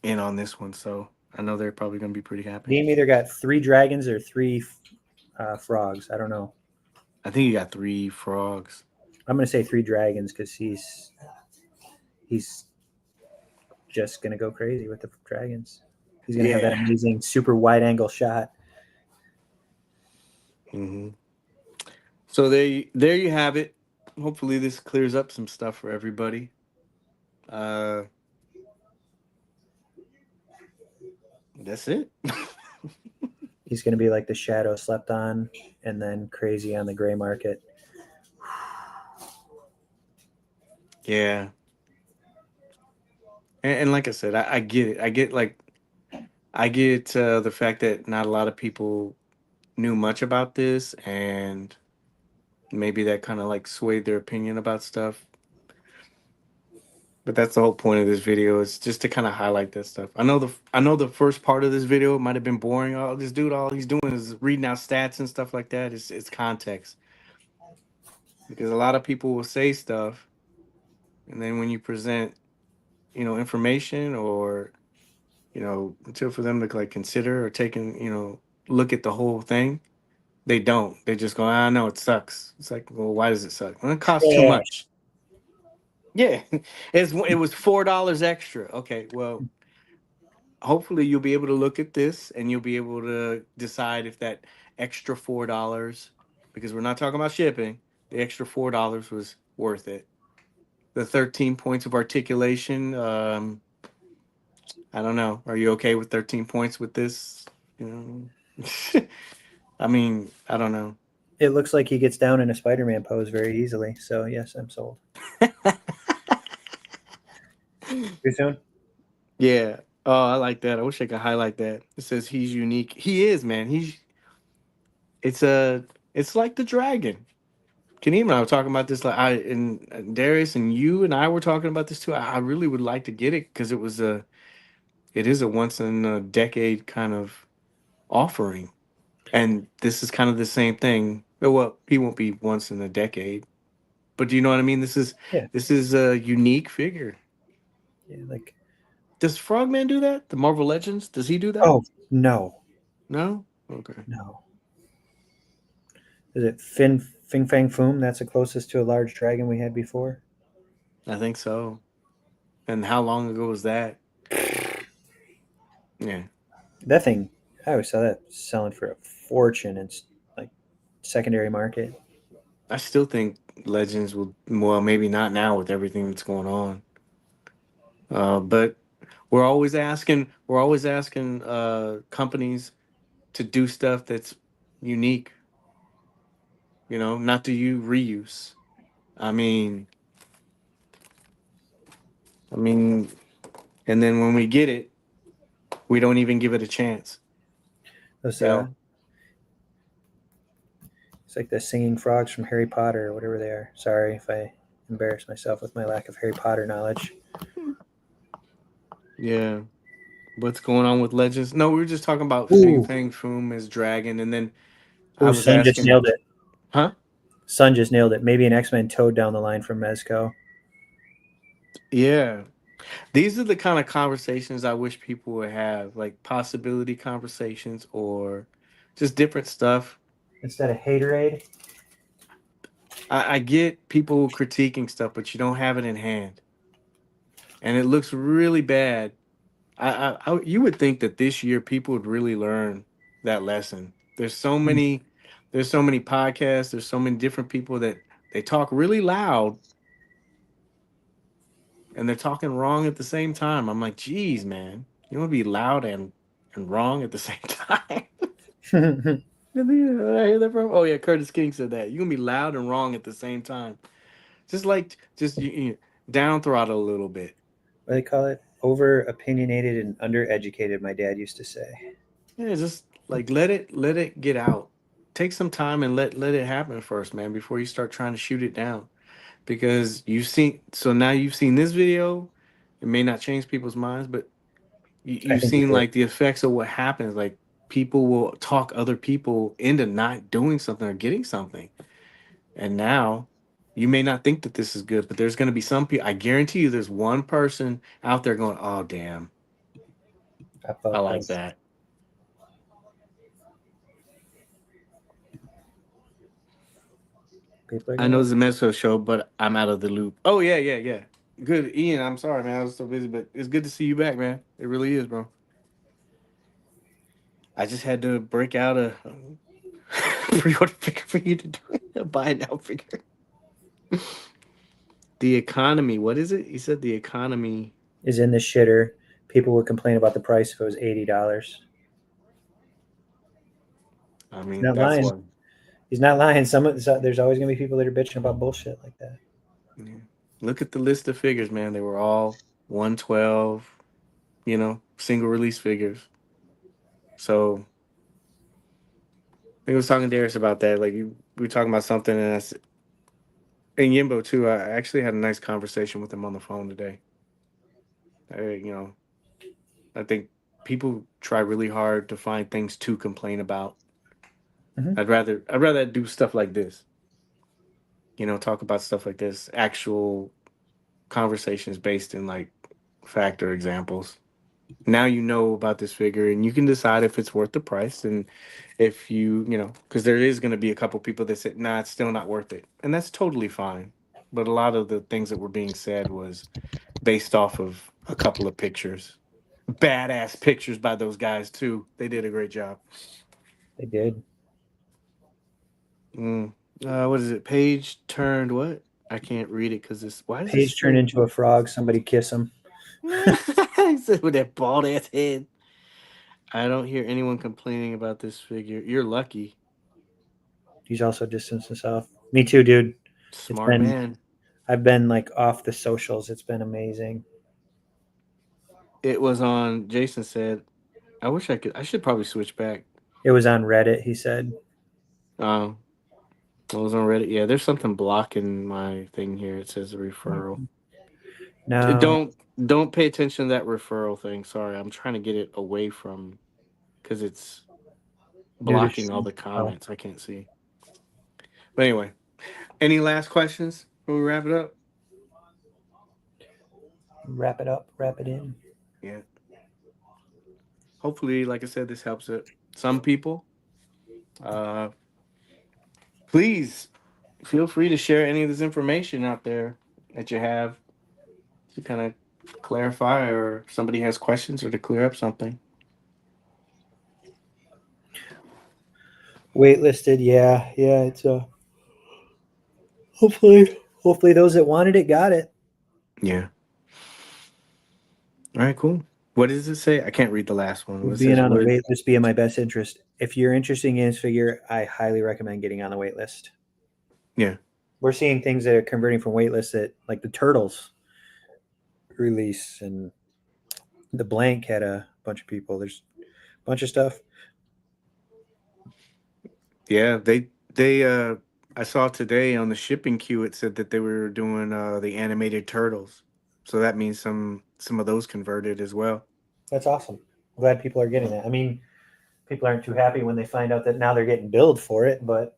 in on this one, so I know they're probably gonna be pretty happy. Kadeem either got 3 dragons or 3 frogs. I don't know. I think he got 3 frogs. I'm gonna say 3 dragons because he's just gonna go crazy with the dragons. He's gonna have that amazing super wide angle shot. Mm-hmm. So there you have it. Hopefully this clears up some stuff for everybody. That's it. He's gonna be like the shadow slept on, and then crazy on the gray market. Yeah. And like I said, I get it. I get the fact that not a lot of people knew much about this, and maybe that kind of like swayed their opinion about stuff. But that's the whole point of this video, is just to kind of highlight that stuff. I know the first part of this video might have been boring. Oh, this dude, all he's doing is reading out stats and stuff like that. It's context. Because a lot of people will say stuff, and then when you present, information or until for them to like consider or take look at the whole thing, they don't. They just go, I know it sucks. It's like, well, why does it suck? Well, it costs too much. Yeah, it was $4 extra. Okay, well, hopefully you'll be able to look at this and you'll be able to decide if that extra $4, because we're not talking about shipping, the extra $4 was worth it. The 13 points of articulation, I don't know. Are you okay with 13 points with this? I mean, I don't know. It looks like he gets down in a Spider-Man pose very easily. So yes, I'm sold. Too soon? Yeah. Oh, I like that. I wish I could highlight that. It says he's unique. He is, man. It's a it's like the dragon. Kaneem and I were talking about this, like and Darius and you and I were talking about this too. I really would like to get it because it is a once in a decade kind of offering, and this is kind of the same thing. Well, he won't be once in a decade, but do you know what I mean? Yeah, This is a unique figure. yeah. Like, Does Frogman do that? The Marvel Legends? Does he do that? oh no, No. Okay. no. Is it Fin Fang Foom? That's the closest to a large dragon we had before. I think so. And how long ago was that? Yeah. That thing, I always saw that selling for a fortune in like secondary market. I still think Legends will, well, maybe not now with everything that's going on. But we're always asking companies to do stuff that's unique, not to use reuse. I mean, I mean, and then when we get it, we don't even give it a chance. Those You know, it's like the singing frogs from Harry Potter or whatever they are. Sorry if I embarrass myself with my lack of Harry Potter knowledge. yeah. What's going on with Legends? No, we were just talking about Fing Ooh, Fang Foom as Dragon, and then I ooh, was Sun just asking, nailed it. huh? Sun just nailed it. Maybe an X-Men Toad down the line from Mezco. Yeah. These are the kind of conversations I wish people would have, like possibility conversations or just different stuff. Instead of Haterade. I get people critiquing stuff, but you don't have it in hand, and it looks really bad. You would think that this year people would really learn that lesson. There's so many podcasts. There's so many different people that they talk really loud and they're talking wrong at the same time. I'm like, geez, man, you want to be loud and wrong at the same time. What Did I hear that from? Oh yeah, Curtis King said that. You're gonna be loud and wrong at the same time. Just down throttle a little bit. do they call it? Over opinionated and undereducated, my dad used to say. Yeah, just like let it get out. Take some time and let it happen first, man, before you start trying to shoot it down. Because now you've seen this video. It may not change people's minds, but I you've think it seen did. like the effects of what happens. Like people will talk other people into not doing something or getting something. And now you may not think that this is good, but there's going to be some people. I guarantee you, there's one person out there going, "Oh, damn, I I felt like this. that." People are I know gonna. it's a Mezco show, but I'm out of the loop. Oh yeah, yeah, yeah. Good, Ian. I'm sorry, man. I was so busy, but it's good to see you back, man. It really is, bro. I just had to break out a pre-order figure for you to do a buy now figure. The economy. What is it? He said the economy. Is in the shitter. People would complain about the price if it was $80. I He's mean, not that's lying. what. He's not lying. There's always gonna be people that are bitching about bullshit like that. Yeah. Look at the list of figures, man. They were all 112. Single release figures. So I was talking to Darius about that. Like we were talking about something, and Yimbo too. I actually had a nice conversation with him on the phone today. You know, I think people try really hard to find things to complain about. Hmm. I'd rather do stuff like this. Talk about stuff like this, actual conversations based in like fact or examples. Now you know about this figure and you can decide if it's worth the price, and if because there is going to be a couple people that said nah, it's still not worth it, and that's totally fine. But a lot of the things that were being said was based off of a couple of pictures, badass pictures by those guys too. They did a great job. They did. mm. What is it? Paige turned what? I can't read it because this, why does this Paige turned say into a frog. Somebody kiss him. he said with that bald ass head. I don't hear anyone complaining about this figure. You're lucky. He's also distanced himself. Me too, dude. It's Smart been man. I've been like off the socials. It's been amazing. It was on. Jason said, "I wish I could. I should probably switch back." It was on Reddit. He said. Um, I was on Reddit. Yeah, there's something blocking my thing here. It says a referral. No, Don't pay attention to that referral thing. Sorry, I'm trying to get it away from because it's due to blocking all the oh, comments. I can't see. But anyway, any last questions before we wrap it up? wrap it up, wrap it in. Yeah. Hopefully, like I said, this helps it. Some people. Uh, please feel free to share any of this information out there that you have to kind of clarify, or if somebody has questions or to clear up something. Waitlisted, yeah. It's hopefully those that wanted it got it. Yeah. All right, cool. What does it say? I can't read the last one. It Being says on the would. wait list be in my best interest. If you're interested in this figure, I highly recommend getting on the wait list. Yeah. We're seeing things that are converting from wait lists that like the turtles release and the blank had a bunch of people. There's a bunch of stuff. Yeah. They I saw today on the shipping queue it said that they were doing the animated turtles. So that means some of those converted as well. That's awesome. I'm glad people are getting that. I mean, people aren't too happy when they find out that now they're getting billed for it, but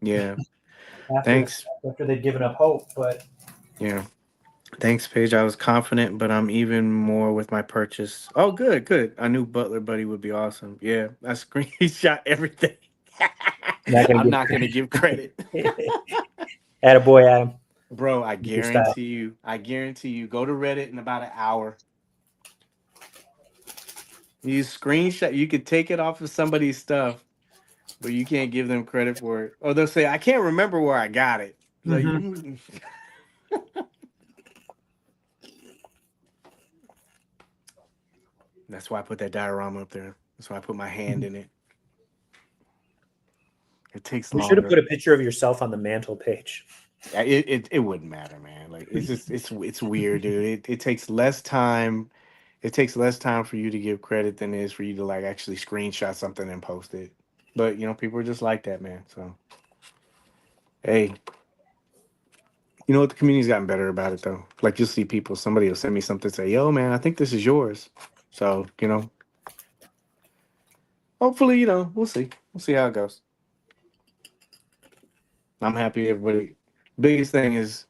Yeah. after the Thanks. after they've given up hope. But Yeah. Thanks, Paige. I was confident, but I'm even more with my purchase. Oh, good, good. I knew Butler Buddy would be awesome. Yeah, I screenshot everything. not going I'm to not gonna give credit. give Attaboy, Adam. Bro, Your style. I guarantee you, go to Reddit in about an hour. You screenshot, you could take it off of somebody's stuff, but you can't give them credit for it. Or they'll say, I can't remember where I got it. Like Mm-hmm. you That's why I put that diorama up there. That's why I put my hand in it. It takes You should have longer. put a picture of yourself on the mantle page. Yeah, it wouldn't matter, man. Like it's just it's weird, dude. It takes less time. It takes less time for you to give credit than it is for you to like actually screenshot something and post it. But you know, people are just like that, man. So hey, you know what? The community's gotten better about it though. Like you'll see people, somebody will send me something, say, "Yo, man, I think this is yours." So you know, hopefully, you know, we'll see. We'll see how it goes. I'm happy everybody. Biggest thing is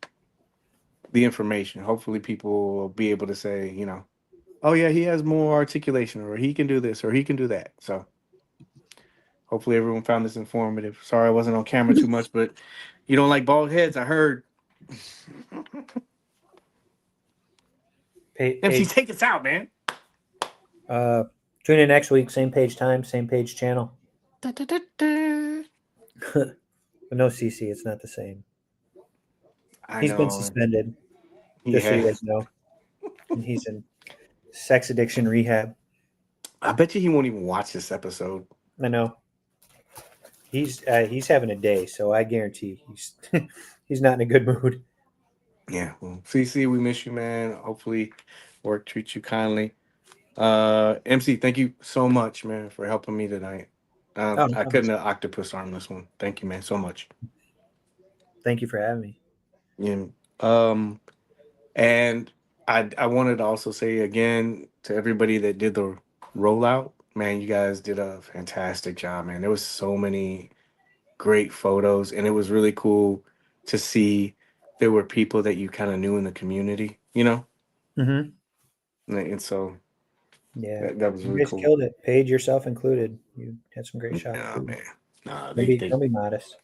the information. Hopefully, people will be able to say, you know, oh yeah, he has more articulation, or he can do this, or he can do that. So hopefully everyone found this informative. Sorry I wasn't on camera too much, but you don't like bald heads, I heard. MC, Page. take us out, man. Uh, Tune in next week. Same page time, same page channel. Da, da, da, da. But no CC. It's not the same. I He's been know. suspended, just so you Yeah. guys know. And he's in sex addiction rehab. I bet you he won't even watch this episode. I know. He's having a day, so I guarantee he's he's not in a good mood. Yeah. Well, CC, we miss you, man. Hopefully work treats you kindly. MC, thank you so much, man, for helping me tonight. Oh, I no. couldn't have octopus arm this one. Thank you, man, so much. Thank you for having me. Yeah. Um, and I wanted to also say again to everybody that did the rollout, man, you guys did a fantastic job, man. There was so many great photos, and it was really cool to see there were people that you kind of knew in the community, you know, Mm-hmm. and so Yeah, that was you really guys cool. killed it. Paige, yourself included. You had some great shots Nah, too. man, nah, Don't be don't be modest.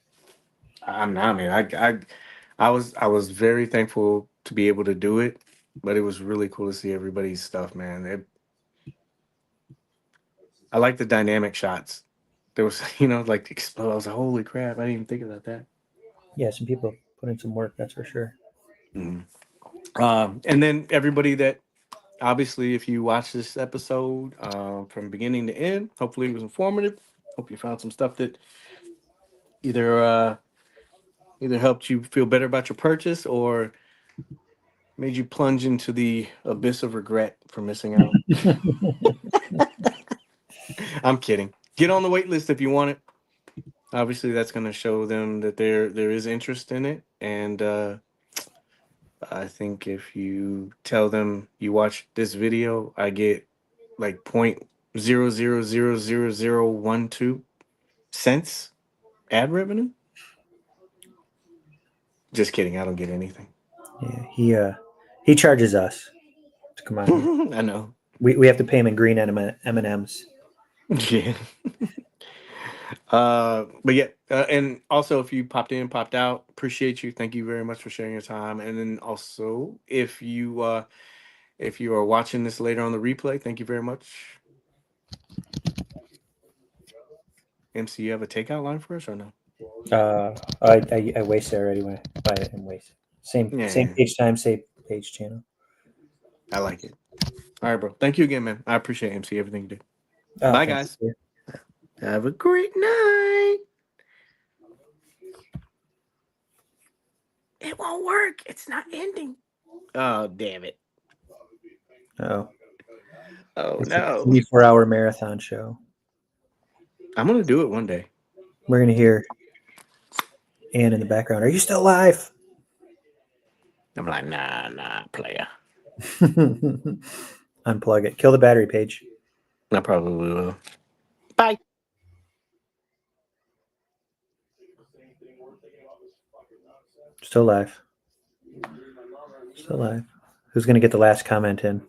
I'm not, man. I was very thankful to be able to do it, but it was really cool to see everybody's stuff, man. I like the dynamic shots. There was, you know, like explode. I was like, holy crap! I didn't even think about that. Yeah, some people put in some work. That's for sure. Mhm. And then everybody that obviously, if you watch this episode from beginning to end, hopefully it was informative. Hope you found some stuff that either either helped you feel better about your purchase or made you plunge into the abyss of regret for missing out. I'm kidding. Get on the wait list if you want it. Obviously, that's going to show them that there is interest in it, and I think if you tell them you watch this video, I get like 0.000012 cents ad revenue. Just kidding. I don't get anything. Yeah, he charges us to come on here. I know. We have to pay him in green M&Ms. Yeah. But yeah, and also if you popped in, popped out, appreciate you. Thank you very much for sharing your time. And then also if you are watching this later on the replay, thank you very much. MC, you have a takeout line for us or no? I waste it already when I buy it and waste. Same Yeah. page time, same page channel. I like it. All right, bro. Thank you again, man. I appreciate MC, everything you do. Oh, Bye, thanks. guys. Have a great night. It won't work. It's not ending. Oh, damn it. Oh, Oh, it's no. a 24-hour marathon show. I'm going to do it one day. We're gonna hear Ann in the background. Are you still live? I'm like, nah, player. Unplug it. Kill the battery, Paige. I probably will. Bye. Still live. Still live. Who's gonna get the last comment in?